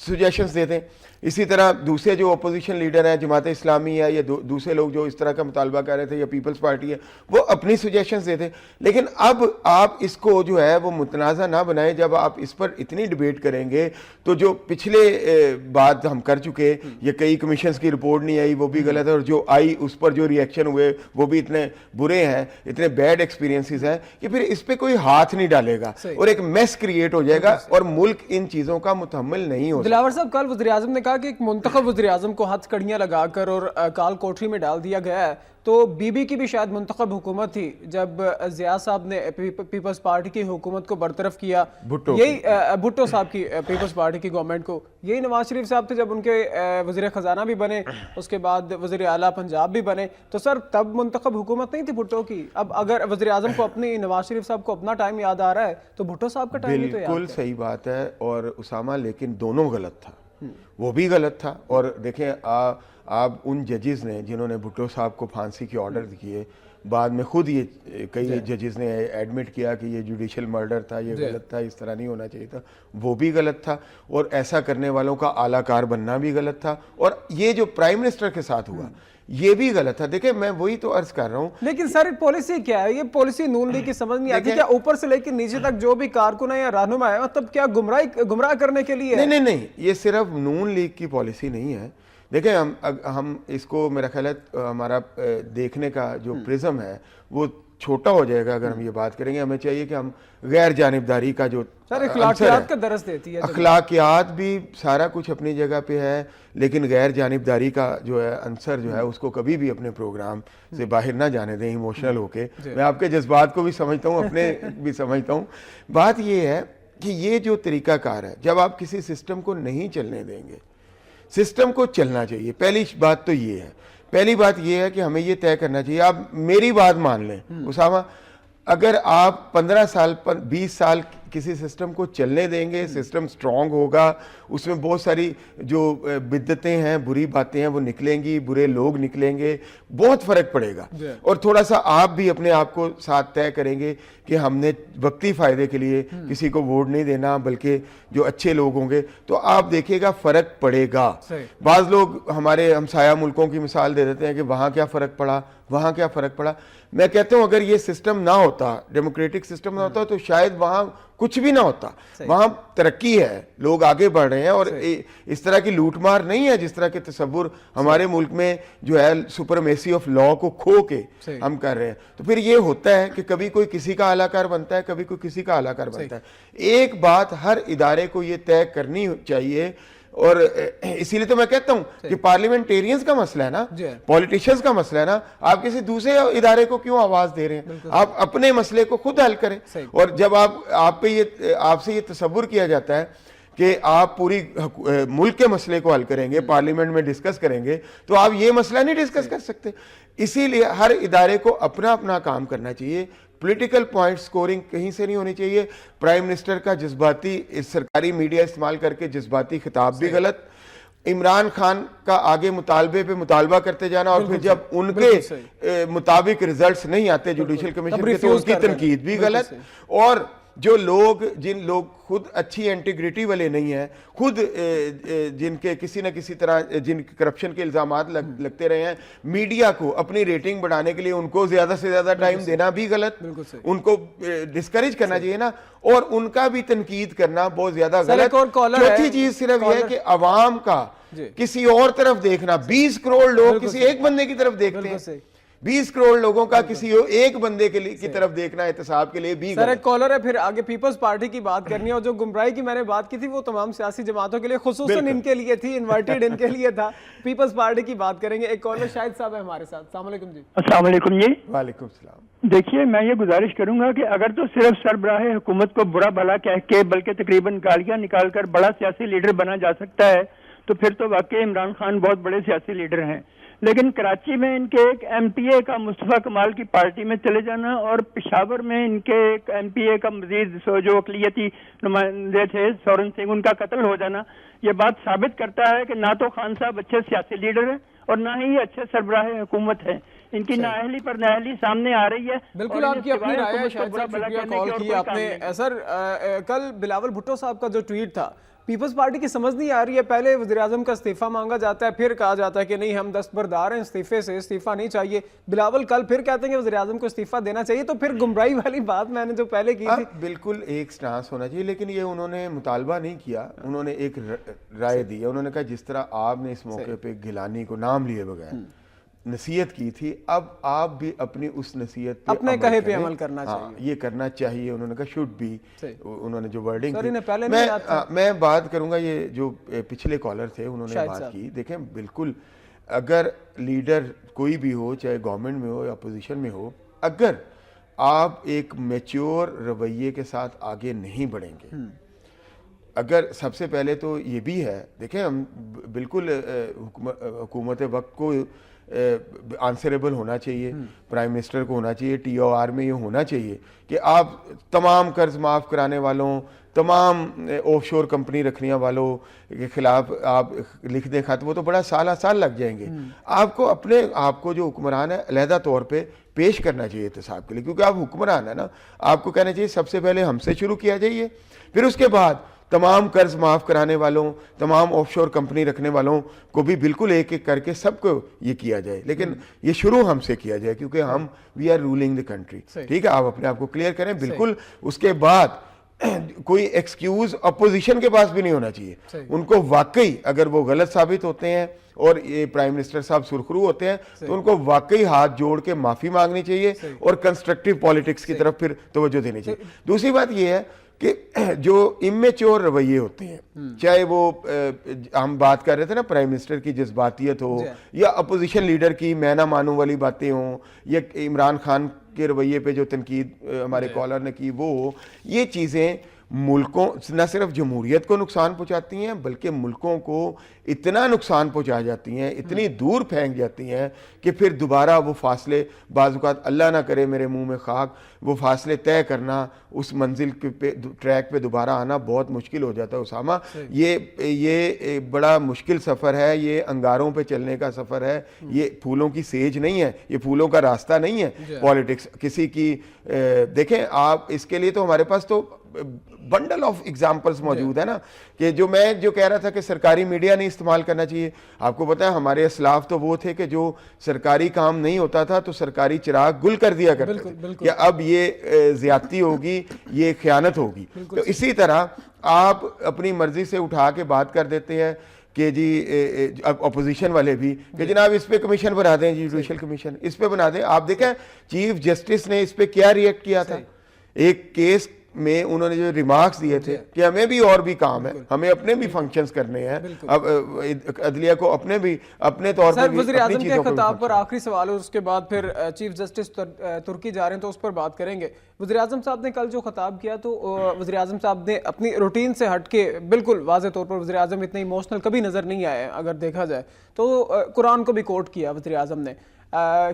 سجیشنز دے دیں. اسی طرح دوسرے جو اپوزیشن لیڈر ہیں، جماعت اسلامی ہے یا دوسرے لوگ جو اس طرح کا مطالبہ کر رہے تھے، یا پیپلز پارٹی ہے، وہ اپنی سجیشنز دے دیں. لیکن اب آپ اس کو جو ہے وہ متنازع نہ بنائیں. جب آپ اس پر اتنی ڈیبیٹ کریں گے تو جو پچھلے بات ہم کر چکے، یہ کئی کمیشنز کی رپورٹ نہیں آئی وہ بھی غلط ہے، اور جو آئی اس پر جو ریئیکشن ہوئے وہ بھی اتنے برے ہیں، اتنے بیڈ ایکسپیرینسز ہیں کہ پھر اس پہ کوئی ہاتھ نہیں ڈالے گا اور ایک میس کریٹ ہو جائے گا اور ملک ان چیزوں کا متحمل نہیں ہو سکتا. دلاور صاحب، کل وزیر اعظم نے کہا کہ ایک منتخب وزیر اعظم کو ہتھ کڑیاں لگا کر اور کال کوٹری میں ڈال دیا گیا ہے. تو بی بی کی بھی شاید منتخب حکومت تھی جب ضیاء صاحب نے پیپلز پارٹی کی حکومت کو برطرف کیا، یہی بھٹو صاحب کی پیپلز پارٹی کی گورنمنٹ کو، یہی نواز شریف صاحب تھے جب ان کے وزیر خزانہ بھی بنے، اس کے بعد وزیر اعلیٰ پنجاب بھی بنے. تو سر تب منتخب حکومت نہیں تھی بھٹو کی. اب اگر وزیر اعظم کو اپنی نواز شریف صاحب کو اپنا ٹائم یاد آ رہا ہے تو بھٹو صاحب کا ٹائم بھی تو یاد ہے. بالکل صحیح بات ہے. اور اسامہ، لیکن دونوں غلط تھا، وہ بھی غلط تھا. اور دیکھیں، آپ ان ججز نے جنہوں نے بھٹو صاحب کو پھانسی کے آرڈر دیے، بعد میں خود یہ کئی ججز نے ایڈمٹ کیا کہ یہ جوڈیشل مرڈر تھا، یہ غلط تھا، اس طرح نہیں ہونا چاہیے تھا، وہ بھی غلط تھا. اور ایسا کرنے والوں کا اعلیٰ کار بننا بھی غلط تھا. اور یہ جو پرائم منسٹر کے ساتھ ہوا یہ بھی غلط تھا. دیکھیں، میں وہی تو عرض کر رہا ہوں. لیکن سر پالیسی کیا ہے؟ یہ پالیسی نون لیگ کی سمجھ نہیں آتی. کیا اوپر سے لے کے نیچے تک جو بھی کارکن ہے یا رہنما ہے، مطلب کیا گمراہ کرنے کے لیے؟ نہیں، یہ صرف نون لیگ کی پالیسی نہیں ہے. دیکھیں، ہم اس کو، میرا خیال ہے ہمارا دیکھنے کا جو پرزم ہے وہ چھوٹا ہو جائے گا اگر ہم یہ بات کریں گے. ہمیں چاہیے کہ ہم غیر جانبداری کا جو سر اخلاقیات کا درس دیتی ہے، اخلاقیات بھی سارا کچھ اپنی جگہ پہ ہے، لیکن غیر جانبداری کا جو ہے عنصر جو ہے اس کو کبھی بھی اپنے پروگرام سے باہر نہ جانے دیں ایموشنل ہو کے. میں آپ کے جذبات کو بھی سمجھتا ہوں، اپنے بھی سمجھتا ہوں. بات یہ ہے کہ یہ جو طریقہ کار ہے، جب آپ کسی سسٹم کو نہیں چلنے دیں گے، سسٹم کو چلنا چاہیے. پہلی بات تو یہ ہے. پہلی بات یہ ہے کہ ہمیں یہ طے کرنا چاہیے. آپ میری بات مان لیں اسامہ، اگر آپ 15 سال 20 سال کسی سسٹم کو چلنے دیں گے، سسٹم سٹرونگ ہوگا، اس میں بہت ساری جو بدعتیں ہیں، بری باتیں ہیں وہ نکلیں گی، برے لوگ نکلیں گے، بہت فرق پڑے گا. اور تھوڑا سا آپ بھی اپنے آپ کو ساتھ طے کریں گے کہ ہم نے وقتی فائدے کے لیے کسی کو ووٹ نہیں دینا، بلکہ جو اچھے لوگ ہوں گے، تو آپ دیکھیے گا فرق پڑے گا. بعض لوگ ہمارے ہمسایہ ملکوں کی مثال دے دیتے ہیں کہ وہاں کیا فرق پڑا، وہاں کیا فرق پڑا. میں کہتا ہوں اگر یہ سسٹم نہ ہوتا، ڈیموکریٹک سسٹم نہ ہوتا، تو شاید وہاں کچھ بھی نہ ہوتا. وہاں ترقی ہے، لوگ آگے بڑھ رہے ہیں، اور اس طرح کی لوٹ مار نہیں ہے جس طرح کے تصور ہمارے ملک میں جو ہے سپرمیسی آف لا کو کھو کے ہم کر رہے ہیں. تو پھر یہ ہوتا ہے کہ کبھی کوئی کسی کا اعلیٰ کار بنتا ہے، کبھی کوئی کسی کا اعلیٰ کار بنتا ہے. ایک بات ہر ادارے کو یہ طے کرنی چاہیے، اور اسی لیے تو میں کہتا ہوں کہ پارلیمنٹیرینز کا مسئلہ ہے نا, پولیٹیشنز کا مسئلہ ہے نا, آپ کسی دوسرے ادارے کو کیوں آواز دے رہے ہیں؟ آپ اپنے مسئلے کو خود حل کریں. اور جب آپ سے یہ تصور کیا جاتا ہے کہ آپ پوری ملک کے مسئلے کو حل کریں گے, پارلیمنٹ میں ڈسکس کریں گے, تو آپ یہ مسئلہ نہیں ڈسکس کر سکتے. اسی لیے ہر ادارے کو اپنا اپنا کام کرنا چاہیے. پولیٹیکل پوائنٹ سکورنگ کہیں سے نہیں ہونی چاہیے. پرائم منسٹر کا جذباتی سرکاری میڈیا استعمال کر کے جذباتی خطاب بھی غلط. عمران خان کا آگے مطالبے پہ مطالبہ کرتے جانا اور پھر جب ان کے مطابق ریزلٹس نہیں آتے جوڈیشل کمیشن کے تو ان کی تنقید بھی غلط. اور جن لوگ خود اچھی انٹیگریٹی والے نہیں ہیں, خود جن کے کسی نہ کسی طرح جن کرپشن کے الزامات لگتے رہے ہیں, میڈیا کو اپنی ریٹنگ بڑھانے کے لیے ان کو زیادہ سے زیادہ ٹائم دینا بھی غلط, ان کو ڈسکریج کرنا چاہیے نا, اور ان کا بھی تنقید کرنا بہت زیادہ غلط. چوتھی چیز صرف یہ ہے کہ عوام کا کسی اور طرف دیکھنا. 20 کروڑ لوگ کسی ایک بندے کی طرف دیکھتے ہیں, 20 کروڑ لوگوں کا کسی ایک بندے کی طرف دیکھنا احتساب کے لیے بھی. سر ایک کالر ہے, پھر آگے پیپلز پارٹی کی بات کرنی ہے, اور جو گمراہی کی میں نے بات کی تھی وہ تمام سیاسی جماعتوں کے لیے, خصوصاً ان کے لیے تھی, انورٹیڈ ان کے لیے تھا. پیپلز پارٹی کی بات کریں گے. ایک کالر شاہد صاحب ہے ہمارے ساتھ. السلام علیکم جی. السلام علیکم جی. وعلیکم السلام. دیکھیے میں یہ گزارش کروں گا کہ اگر تو صرف سربراہ حکومت کو برا بھلا کہہ کے بلکہ تقریباً گالیاں نکال کر بڑا سیاسی لیڈر بنا جا سکتا ہے تو پھر تو واقعی عمران خان بہت بڑے سیاسی لیڈر ہیں. لیکن کراچی میں ان کے ایک ایم پی اے کا مصطفیٰ کمال کی پارٹی میں چلے جانا اور پشاور میں ان کے ایک ایم پی اے کا مزید جو اقلیتی نمائندے تھے سورن سنگھ, ان کا قتل ہو جانا, یہ بات ثابت کرتا ہے کہ نہ تو خان صاحب اچھے سیاسی لیڈر ہیں اور نہ ہی اچھے سربراہ حکومت ہیں. ان کی نااہلی پر نااہلی سامنے آ رہی ہے. بالکل آپ کی اپنی رائے ہے شاہد صاحب, شکریہ کال کی آپ نے. سر کل بلاول بھٹو صاحب کا جو ٹویٹ تھا, پیپلز پارٹی کی سمجھ نہیں آ رہی ہے. پہلے وزیراعظم کا استعفیٰ مانگا جاتا ہے, پھر کہا جاتا ہے کہ نہیں ہم دستبردار ہیں استعفے سے, استعفیٰ نہیں چاہیے. بلاول کل پھر کہتے ہیں کہ وزیراعظم کو استعفیٰ دینا چاہیے. تو پھر گمراہی والی بات میں نے جو پہلے کی تھی, بالکل ایک سٹانس ہونا چاہیے. لیکن یہ انہوں نے مطالبہ نہیں کیا, انہوں نے ایک رائے دی. انہوں نے کہا جس طرح آپ نے اس موقع پہ گیلانی کو نام لیے بغیر نصیحت کی تھی, اب آپ بھی اپنی اس نصیحت پہ اپنے کہے پہ عمل کرنا چاہیے. یہ کرنا چاہیے. انہوں نے کہا شوڈ بھی, انہوں نے جو ورڈنگ کی. میں بات کروں گا, یہ جو پچھلے کالر تھے انہوں نے بات کی. دیکھیں بالکل اگر لیڈر کوئی بھی ہو, چاہے گورنمنٹ میں ہو یا اپوزیشن میں ہو, اگر آپ ایک میچور رویے کے ساتھ آگے نہیں بڑھیں گے, اگر سب سے پہلے تو یہ بھی ہے, دیکھیں ہم بالکل حکومت وقت کو آنسریبل ہونا چاہیے, پرائم منسٹر کو ہونا چاہیے, ٹی او آر میں یہ ہونا چاہیے کہ آپ تمام قرض معاف کرانے والوں, تمام آف شور کمپنی رکھنے والوں کے خلاف آپ لکھ دیں خط, وہ تو بڑا سال لگ جائیں گے. آپ کو اپنے آپ کو جو حکمران ہے علیحدہ طور پہ پیش کرنا چاہیے احتساب کے لیے, کیونکہ آپ حکمران ہیں نا. آپ کو کہنا چاہیے سب سے پہلے ہم سے شروع کیا جائیے, پھر اس کے بعد تمام قرض معاف کرانے والوں, تمام آف شور کمپنی رکھنے والوں کو بھی بالکل ایک ایک کر کے سب کو یہ کیا جائے. لیکن یہ شروع ہم سے کیا جائے کیونکہ ہم we are rolling the country. ٹھیک ہے, آپ اپنے آپ کو کلیئر کریں بالکل. اس کے بعد کوئی ایکسکیوز اپوزیشن کے پاس بھی نہیں ہونا چاہیے. ان کو واقعی اگر وہ غلط ثابت ہوتے ہیں اور یہ پرائم منسٹر صاحب سرخرو ہوتے ہیں تو ان کو واقعی ہاتھ جوڑ کے معافی مانگنی چاہیے اور کنسٹرکٹیو پالیٹکس کی طرف پھر توجہ دینی چاہیے. دوسری بات یہ ہے کہ جو امیچور رویے ہوتے ہیں, چاہے وہ ہم بات کر رہے تھے نا پرائم منسٹر کی جذباتیت ہو, یا اپوزیشن لیڈر کی میں نہ مانوں والی باتیں ہوں, یا عمران خان کے رویے پہ جو تنقید ہمارے کالر نے کی وہ ہو, یہ چیزیں ملکوں نہ صرف جمہوریت کو نقصان پہنچاتی ہیں بلکہ ملکوں کو اتنا نقصان پہنچا جاتی ہیں, اتنی دور پھینک جاتی ہیں کہ پھر دوبارہ وہ فاصلے, بعض اوقات اللہ نہ کرے میرے منہ میں خاک, وہ فاصلے طے کرنا, اس منزل پہ ٹریک پہ دوبارہ آنا بہت مشکل ہو جاتا ہے. اسامہ یہ بڑا مشکل سفر ہے, یہ انگاروں پہ چلنے کا سفر ہے, یہ پھولوں کی سیج نہیں ہے, یہ پھولوں کا راستہ نہیں ہے پالیٹکس کسی کی. دیکھیں آپ اس کے لیے تو ہمارے پاس تو بنڈل آف ایگزامپلس موجود ہے نا, کہ جو میں کہہ رہا تھا کہ سرکاری میڈیا نہیں استعمال کرنا چاہیے. آپ کو پتا ہے ہمارے اسلاف تو وہ تھے کہ جو سرکاری کام نہیں ہوتا تھا تو سرکاری چراغ گل کر دیا کرتے تھے کہ اب یہ زیادتی ہوگی, یہ خیانت ہوگی. تو اسی طرح آپ اپنی مرضی سے اٹھا کے بات کر دیتے ہیں کہ جی اپوزیشن والے بھی کہ جناب اس پہ کمیشن بنا دیں, جوڈیشل کمیشن اس پہ بنا دیں. آپ دیکھیں چیف جسٹس نے اس پہ کیا ریئیکٹ کیا تھا, ایک کیس میں انہوں نے جو ریمارکس دیے تھے کہ ہمیں بھی اور بھی کام ہے, ہمیں اپنے بھی فنکشنز کرنے ہیں, اب عدلیہ کو اپنے طور پر وزیر اعظم کے خطاب پر آخری سوال ہے, اس کے بعد پھر چیف جسٹس ترکی جا رہے ہیں تو اس پر بات کریں گے. وزیر اعظم صاحب نے کل جو خطاب کیا تو وزیر اعظم صاحب نے اپنی روٹین سے ہٹ کے, بالکل واضح طور پر وزیر اعظم اتنے ایموشنل کبھی نظر نہیں آئے اگر دیکھا جائے تو, قرآن کو بھی کوٹ کیا وزیر اعظم نے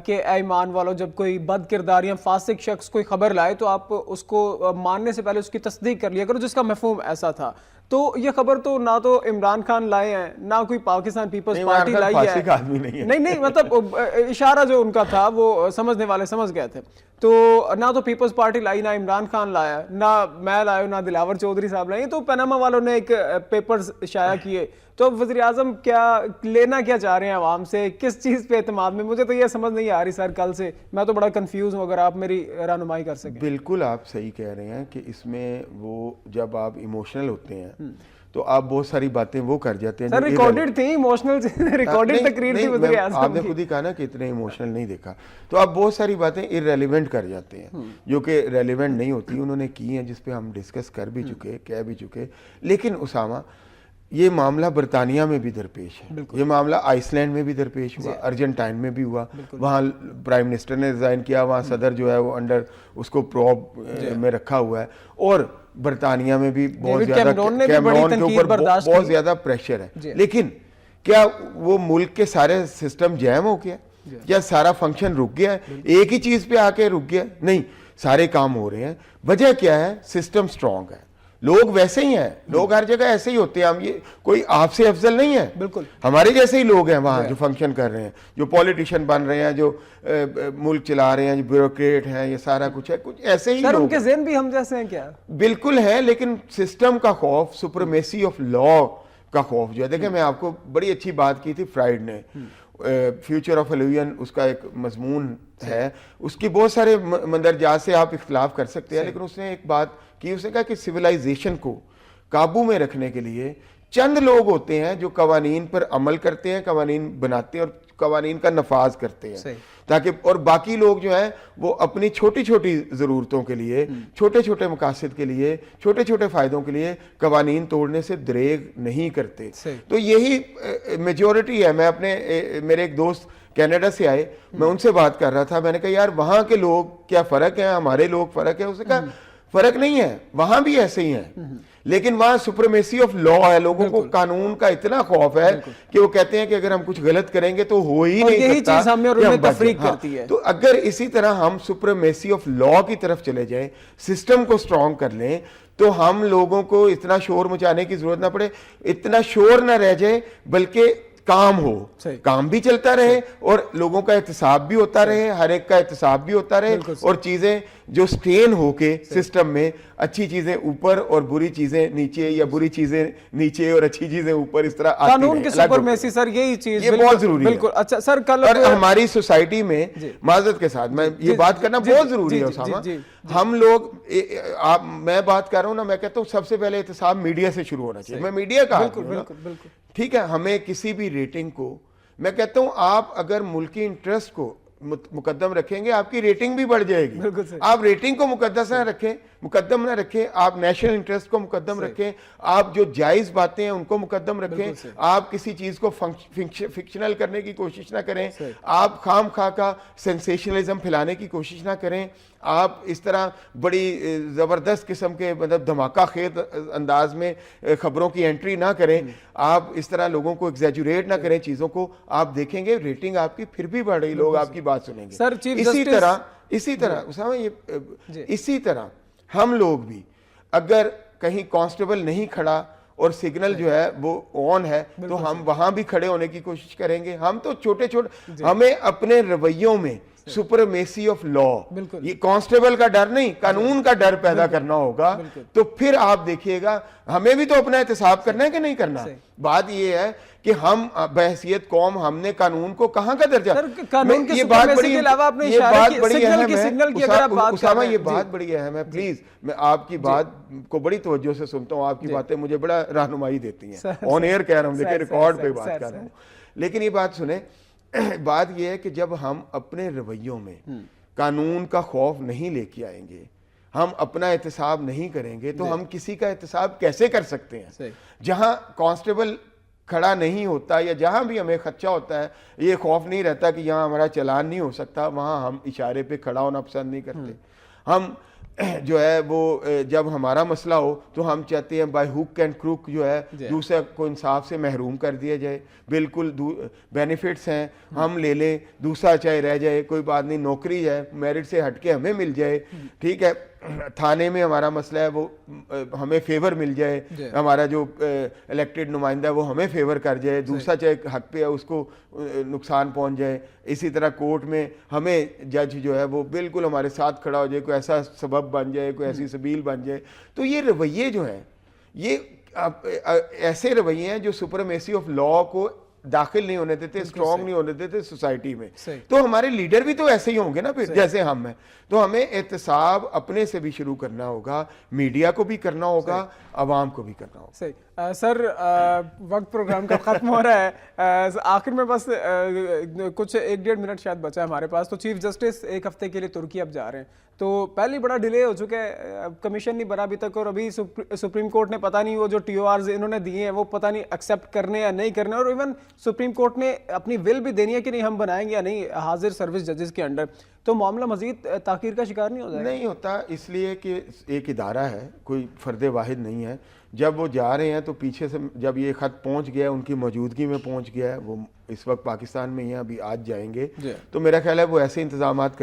کہ اے ایمان والو, جب کوئی بد کردار یا فاسق شخص کوئی خبر لائے تو آپ اس کو ماننے سے پہلے اس کی تصدیق کر لیا کرو, جس کا مفہوم ایسا تھا. تو یہ خبر تو نہ تو عمران خان لائے ہیں نہ کوئی پاکستان پیپلز پارٹی لائی ہے, نہیں مطلب اشارہ جو ان کا تھا وہ سمجھنے والے سمجھ گئے تھے. تو نہ تو پیپلز پارٹی لائی, نہ عمران خان لایا, نہ میں لایا, نہ دلاور چودھری صاحب لائے. تو پیناما والوں نے ایک پیپرز شائع کیے. تو وزیر اعظم کیا لینا کیا چاہ رہے ہیں عوام سے, کس چیز پہ اعتماد میں؟ مجھے تو یہ سمجھ نہیں آ رہی سر کل سے, میں تو بڑا کنفیوز ہوں, اگر آپ میری رہنمائی کر سکیں. بالکل آپ صحیح کہہ رہے ہیں کہ اس میں وہ جب آپ ایموشنل ہوتے ہیں تو آپ بہت ساری باتیں وہ کر جاتے ہیں. سر ریکارڈڈ تھی, ایموشنل ریکارڈڈ تقریر تھی وزیر اعظم کی. آپ نے خود ہی کہا نا کہ اتنے ایموشنل نہیں دیکھا, تو آپ بہت ساری باتیں irrelevant کر جاتے ہیں جو کہ ریلیونٹ نہیں ہوتی. انہوں نے کی ہیں جس پہ ہم ڈسکس کر بھی چکے, کہہ بھی چکے. لیکن اسامہ, یہ معاملہ برطانیہ میں بھی درپیش ہے, یہ معاملہ آئس لینڈ میں بھی درپیش ہوا, ارجنٹائن میں بھی ہوا, وہاں پرائم منسٹر نے ریزائن کیا, وہاں صدر جو ہے وہ انڈر اس کو پروب میں رکھا ہوا ہے, اور برطانیہ میں بھی بہت زیادہ کیمرون کے اوپر بہت زیادہ پریشر ہے. لیکن کیا وہ ملک کے سارے سسٹم جیم ہو گیا, یا سارا فنکشن رک گیا ہے, ایک ہی چیز پہ آ کے رک گیا؟ نہیں, سارے کام ہو رہے ہیں. وجہ کیا ہے؟ سسٹم سٹرونگ ہے, لوگ ویسے ہی ہیں, لوگ ہر جگہ ایسے ہی ہوتے ہیں. ہم یہ کوئی آپ سے افضل نہیں ہے, بالکل ہمارے جیسے ہی لوگ ہیں وہاں جو فنکشن کر رہے ہیں, جو پولیٹیشین بن رہے ہیں, جو ملک چلا رہے ہیں, جو بیوروکریٹ ہیں, یہ سارا کچھ ہے, کچھ ایسے ہی. سر ان کے ذہن بھی ہم جیسے ہیں کیا؟ بالکل ہے, لیکن سسٹم کا خوف, سپرمیسی آف لا کا خوف جو ہے. دیکھیں میں آپ کو بڑی اچھی بات کی تھی فرائیڈ نے, فیوچر آف ایلیوین اس کا ایک مضمون ہے, اس کی بہت سارے مندرجات سے آپ اختلاف کر سکتے ہیں, لیکن اس نے ایک بات کی, اس نے کہا کہ سویلائزیشن کو قابو میں رکھنے کے لیے چند لوگ ہوتے ہیں جو قوانین پر عمل کرتے ہیں, قوانین بناتے ہیں اور قوانین کا نفاذ کرتے ہیں, تاکہ اور باقی لوگ جو ہیں وہ اپنی چھوٹی چھوٹی ضرورتوں کے لیے, چھوٹے چھوٹے مقاصد کے لیے, چھوٹے چھوٹے فائدوں کے لیے قوانین توڑنے سے دریغ نہیں کرتے. تو یہی میجورٹی ہے. میں میرے ایک دوست کینیڈا سے آئے, میں ان سے بات کر رہا تھا, میں نے کہا یار وہاں کے لوگ کیا فرق ہے, ہمارے لوگ فرق ہے؟ اس نے کہا فرق نہیں ہے, وہاں بھی ایسے ہی ہیں, لیکن وہاں سپرمیسی آف لا ہے, لوگوں کو قانون کا اتنا خوف ہے کہ وہ کہتے ہیں کہ اگر ہم کچھ غلط کریں گے تو ہو ہی نہیں سکتا. تو اگر اسی طرح ہم سپرمیسی آف لا کی طرف چلے جائیں, سسٹم کو سٹرونگ کر لیں, تو ہم لوگوں کو اتنا شور مچانے کی ضرورت نہ پڑے, اتنا شور نہ رہ جائے, بلکہ کام ہو, کام بھی چلتا رہے اور لوگوں کا احتساب بھی ہوتا رہے, ہر ایک کا احتساب بھی ہوتا رہے, اور چیزیں جو سٹین ہو کے سسٹم میں, اچھی چیزیں اوپر اور بری چیزیں نیچے, یا بری چیزیں نیچے اور اچھی چیزیں اوپر, اس طرح آتی قانون کی سپرمیسی سر, یہی چیز یہ بہت ضروری ہے. بالکل. اچھا سر, کل اور ہماری سوسائٹی میں معذرت کے ساتھ میں یہ بات کرنا بہت ضروری ہے اسامہ, ہم لوگ, میں بات کر رہا ہوں نا, میں کہتا ہوں سب سے پہلے احتساب میڈیا سے شروع ہونا چاہیے. میں میڈیا کا ٹھیک ہے, ہمیں کسی بھی ریٹنگ کو, میں کہتا ہوں آپ اگر ملکی انٹرسٹ کو مقدم رکھیں گے آپ کی ریٹنگ بھی بڑھ جائے گی. آپ ریٹنگ کو مقدم نہ رکھیں, آپ نیشنل انٹرسٹ کو مقدم رکھیں, آپ جو جائز باتیں ہیں ان کو مقدم رکھیں, آپ کسی چیز کو فکشنل کرنے کی کوشش نہ کریں, آپ خام خواہ کا سینسیشنلزم پھیلانے کی کوشش نہ کریں, آپ اس طرح بڑی زبردست قسم کے مطلب دھماکہ خیز انداز میں خبروں کی انٹری نہ کریں, آپ اس طرح لوگوں کو ایگزیجوریٹ نہ کریں چیزوں کو. آپ دیکھیں گے ریٹنگ آپ کی پھر بھی بڑھ رہی, لوگ آپ کی بات سنیں گے. اسی طرح اسامہ, یہ اسی طرح ہم لوگ بھی اگر کہیں کانسٹیبل نہیں کھڑا اور سگنل جو ہے وہ آن ہے تو ہم وہاں بھی کھڑے ہونے کی کوشش کریں گے. ہم تو چھوٹے چھوٹے, ہمیں اپنے رویوں میں سپرمیسی آف لا, یہ کانسٹیبل کا ڈر نہیں, قانون کا ڈر پیدا کرنا ہوگا. تو پھر آپ دیکھیے گا ہمیں بھی تو اپنا احتساب کرنا ہے کہ نہیں کرنا. بات یہ ہے کہ ہم بحیثیت قوم, ہم نے قانون کو کہاں کا درجہ, یہ بات بڑی اہم ہے اسامہ, یہ بات بڑی اہم ہے. پلیز میں آپ کی بات کو بڑی توجہ سے سنتا ہوں, آپ کی باتیں مجھے بڑا رہنمائی دیتی ہیں. آن ایئر کہہ رہا ہوں, دیکھیں ریکارڈ پہ بات کر رہا ہوں, لیکن یہ بات سنیں, بات یہ ہے کہ جب ہم اپنے رویوں میں قانون کا خوف نہیں لے کے آئیں گے, ہم اپنا احتساب نہیں کریں گے تو ہم کسی کا احتساب کیسے کر سکتے ہیں؟ جہاں کانسٹیبل کھڑا نہیں ہوتا یا جہاں بھی ہمیں خدشہ ہوتا ہے، یہ خوف نہیں رہتا کہ یہاں ہمارا چلان نہیں ہو سکتا، وہاں ہم اشارے پہ کھڑا ہونا پسند نہیں کرتے. ہم جو ہے وہ جب ہمارا مسئلہ ہو تو ہم چاہتے ہیں بائی ہوک اینڈ کروک جو ہے دوسرے کو انصاف سے محروم کر دیا جائے. بالکل بینیفٹس ہیں ہم لے لیں، دوسرا چاہے رہ جائے کوئی بات نہیں، نوکری ہے میرٹ سے ہٹ کے ہمیں مل جائے، ٹھیک ہے. تھانے میں ہمارا مسئلہ ہے وہ ہمیں فیور مل جائے، ہمارا جو الیکٹڈ نمائندہ ہے وہ ہمیں فیور کر جائے، دوسرا چاہے حق پہ ہے اس کو نقصان پہنچ جائے. اسی طرح کورٹ میں ہمیں جج جو ہے وہ بالکل ہمارے ساتھ کھڑا ہو جائے، کوئی ایسا سبب بن جائے، کوئی ایسی سبیل بن جائے. تو یہ رویے جو ہیں یہ ایسے رویے ہیں جو سپرمیسی آف لا کو داخل نہیں ہونے دیتے، اسٹرانگ نہیں ہونے دیتے سوسائٹی میں. تو ہمارے لیڈر بھی تو ایسے ہی ہوں گے نا پھر جیسے ہم ہیں. تو ہمیں احتساب اپنے سے بھی شروع کرنا ہوگا، میڈیا کو بھی کرنا ہوگا، عوام کو بھی کرنا ہوگا. صحیح سر، وقت پروگرام کا ختم ہو رہا ہے، آخر میں بس کچھ 1-1.5 منٹ شاید بچا ہے ہمارے پاس. تو چیف جسٹس ایک ہفتے کے لیے ترکی اب جا رہے ہیں، تو پہلی بڑا ڈیلے ہو چکا ہے، کمیشن نہیں بنا ابھی تک، اور ابھی سپریم کورٹ نے پتہ نہیں وہ جو TORs انہوں نے دیے ہیں وہ پتہ نہیں ایکسیپٹ کرنے یا نہیں کرنے، اور ایون سپریم کورٹ نے اپنی ول بھی دینی ہے کہ نہیں ہم بنائیں گے یا نہیں حاضر سروس ججز کے انڈر. تو معاملہ مزید تاخیر کا شکار نہیں ہو جائے؟ نہیں ہوتا، اس لیے کہ ایک ادارہ ہے، کوئی فرد واحد نہیں ہے. جب وہ جا رہے ہیں تو پیچھے سے جب یہ خط پہنچ گیا، ان کی موجودگی میں پہنچ گیا ہے، وہ اس وقت پاکستان میں ہی ہیں، ابھی آج جائیں گے، تو میرا خیال ہے وہ ایسے انتظامات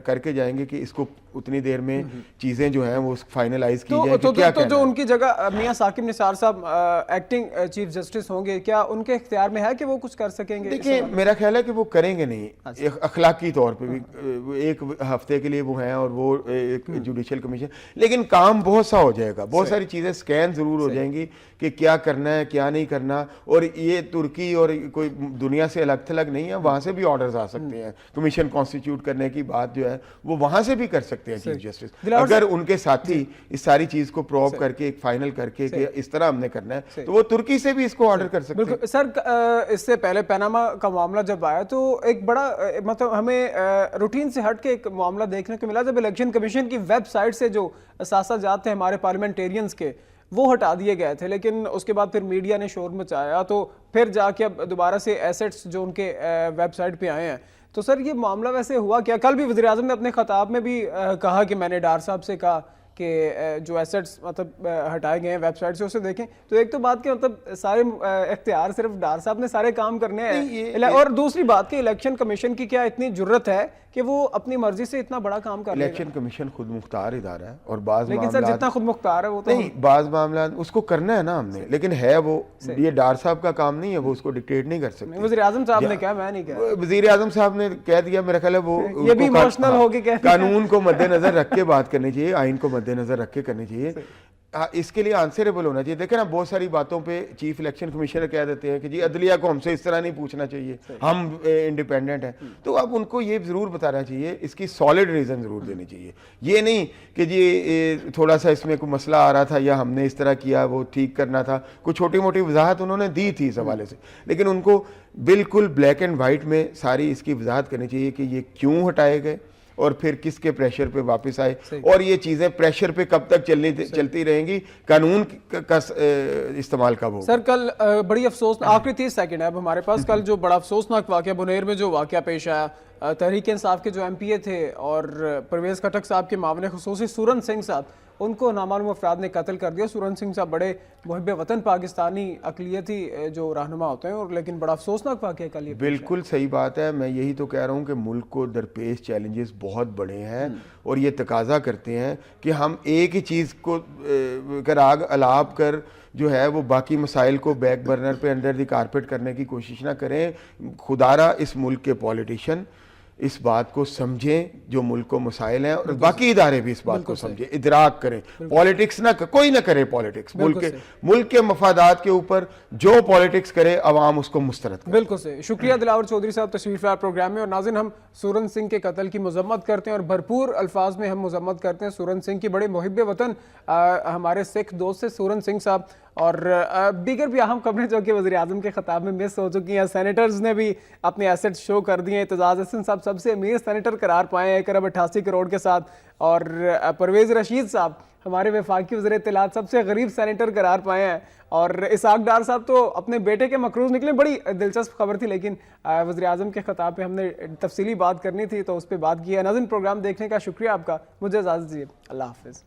کر کے جائیں گے کہ اس کو اتنی دیر میں چیزیں جو ہیں وہ فائنلائز کی جائیں. تو جو ان کی جگہ میاں ثاقب نثار صاحب ایکٹنگ چیف جسٹس ہوں گے، کیا ان کے اختیار میں ہے کہ وہ کچھ کر سکیں گے؟ دیکھیں میرا خیال ہے کہ وہ کریں گے نہیں، اخلاقی طور پہ بھی ایک ہفتے کے لیے وہ ہیں اور وہ ایک جوڈیشل کمیشن، لیکن کام بہت سا ہو جائے گا، بہت ساری چیزیں سکین ضرور ہو جائیں گی کہ کیا کرنا ہے کیا نہیں کرنا. اور یہ ترکی اور کوئی دنیا سے الگ تھلگ نہیں ہے، وہاں سے بھی آرڈرز آ سکتے ہیں. کمیشن کانسٹیٹیوٹ کرنے کی بات جو ہے وہ وہاں سے بھی کر سکتے ہیں چیف جسٹس، اگر ان کے ساتھی اس ساری چیز کو پروب کر کے ایک فائنل کر کے کہ اس طرح ہم نے کرنا ہے، تو وہ ترکی سے بھی اس کو آرڈر کر سکتے ہیں. سر اس سے پہلے پیناما کا معاملہ جب آیا تو ایک بڑا مطلب ہمیں روٹین سے ہٹ کے ایک معاملہ دیکھنے کو ملا، جب الیکشن کمیشن کی ویب سائٹ سے جو اثاثہ جات تھے ہمارے پارلیمنٹیرینز کے وہ ہٹا دیے گئے تھے، لیکن اس کے بعد پھر میڈیا نے شور مچایا تو پھر جا کے اب دوبارہ سے ایسٹس جو ان کے ویب سائٹ پہ آئے ہیں. تو سر یہ معاملہ ویسے ہوا کیا؟ کل بھی وزیر اعظم نے اپنے خطاب میں بھی کہا کہ میں نے ڈار صاحب سے کہا کہ جو ایسٹس مطلب ہٹائے گئے ہیں ویب سائٹ سے اسے دیکھیں. تو ایک تو بات کہ مطلب سارے اختیار صرف ڈار صاحب نے سارے کام کرنے ہیں، اور دوسری بات کہ الیکشن کمیشن کی کیا اتنی جرت ہے کہ وہ اپنی مرضی سے اتنا بڑا کام کر لے گا؟ الیکشن کمیشن خود مختار ادارہ ہے اور بعض لیکن سر جتنا خود مختار ہے وہ تو نہیں، بعض معاملات اس کو کرنا ہے نا ہم نے، لیکن ہے وہ یہ ڈار صاحب کا کام نہیں ہے، وہ اس کو ڈکٹیٹ نہیں کر سکتے. وزیر اعظم صاحب نے کہا، میں نہیں کہا، وزیر اعظم صاحب نے کہہ دیا. میرا خیال ہے وہ یہ بھی ایموشنل ہو کے قانون کو مد نظر رکھ کے بات کرنی چاہیے، آئین کو مد نظر رکھ کے کرنی چاہیے. اس کے لیے آنسریبل ہونا چاہیے. دیکھیں نا بہت ساری باتوں پہ چیف الیکشن کمیشنر کہہ دیتے ہیں کہ جی عدلیہ کو ہم سے اس طرح نہیں پوچھنا چاہیے، ہم انڈیپینڈنٹ ہیں. تو اب ان کو یہ ضرور بتانا چاہیے، اس کی سالڈ ریزن ضرور دینی چاہیے. یہ نہیں کہ جی تھوڑا سا اس میں کوئی مسئلہ آ رہا تھا یا ہم نے اس طرح کیا وہ ٹھیک کرنا تھا، کوئی چھوٹی موٹی وضاحت انہوں نے دی تھی اس حوالے سے، لیکن ان کو بالکل بلیک اینڈ وائٹ میں ساری اس کی وضاحت کرنی چاہیے کہ یہ کیوں ہٹائے گئے اور پھر کس کے پریشر پہ واپس آئے، اور یہ چیزیں پریشر پہ کب تک چلتی رہیں گی، قانون کا استعمال کب ہوگا. سر کل بڑی افسوس، آخری 30 سیکنڈ ہے اب ہمارے پاس، کل جو بڑا افسوسناک واقعہ بنیر میں جو واقعہ پیش آیا، تحریک انصاف کے جو MP تھے اور پرویز خٹک صاحب کے معاون خصوصی سورن سنگھ صاحب، ان کو نامعلوم افراد نے قتل کر دیا. سورن سنگھ صاحب بڑے محب وطن پاکستانی اقلیتی جو رہنما ہوتے ہیں، اور لیکن بڑا افسوسناک واقعہ کل یہ. بالکل صحیح بات ہے. میں یہی تو کہہ رہا ہوں کہ ملک کو درپیش چیلنجز بہت بڑے ہیں اور یہ تقاضا کرتے ہیں کہ ہم ایک ہی چیز کو اگر آگ الاپ کر جو ہے وہ باقی مسائل کو بیک برنر پہ انڈر دی کارپیٹ کرنے کی کوشش نہ کریں. خدارہ اس ملک کے پولیٹیشین اس بات کو سمجھیں جو ملک کو مسائل ہیں، اور باقی ادارے بھی اس بات کو سمجھیں، ادراک کریں. پالیٹکس کوئی نہ کرے پالیٹکس، ملک کے مفادات کے اوپر جو پالیٹکس کرے عوام اس کو مسترد کرے. بالکل سے شکریہ دلاور چودھری صاحب تشریف لائے پروگرام میں. اور ناظرین، ہم سورن سنگھ کے قتل کی مذمت کرتے ہیں اور بھرپور الفاظ میں ہم مذمت کرتے ہیں. سورن سنگھ کی بڑے محب وطن ہمارے سکھ دوست سے سورن سنگھ صاحب اور دیگر بھی اہم خبریں جو کہ وزیر اعظم کے خطاب میں مس ہو چکی ہیں. سینیٹرز نے بھی اپنے ایسٹ شو کر دیے ہیں. اعتزاز احسن صاحب سب سے امیر سینیٹر قرار پائے ہیں 1.88 کروڑ کے ساتھ, اور پرویز رشید صاحب ہمارے وفاقی وزیر اطلاعات سب سے غریب سینیٹر قرار پائے ہیں, اور اسحاق ڈار صاحب تو اپنے بیٹے کے مقروض نکلے. بڑی دلچسپ خبر تھی, لیکن وزیر اعظم کے خطاب پہ ہم نے تفصیلی بات کرنی تھی تو اس پہ بات کی ہے. ناظرین پروگرام دیکھنے کا شکریہ آپ کا, مجھے اجازت دیجیے, اللہ حافظ.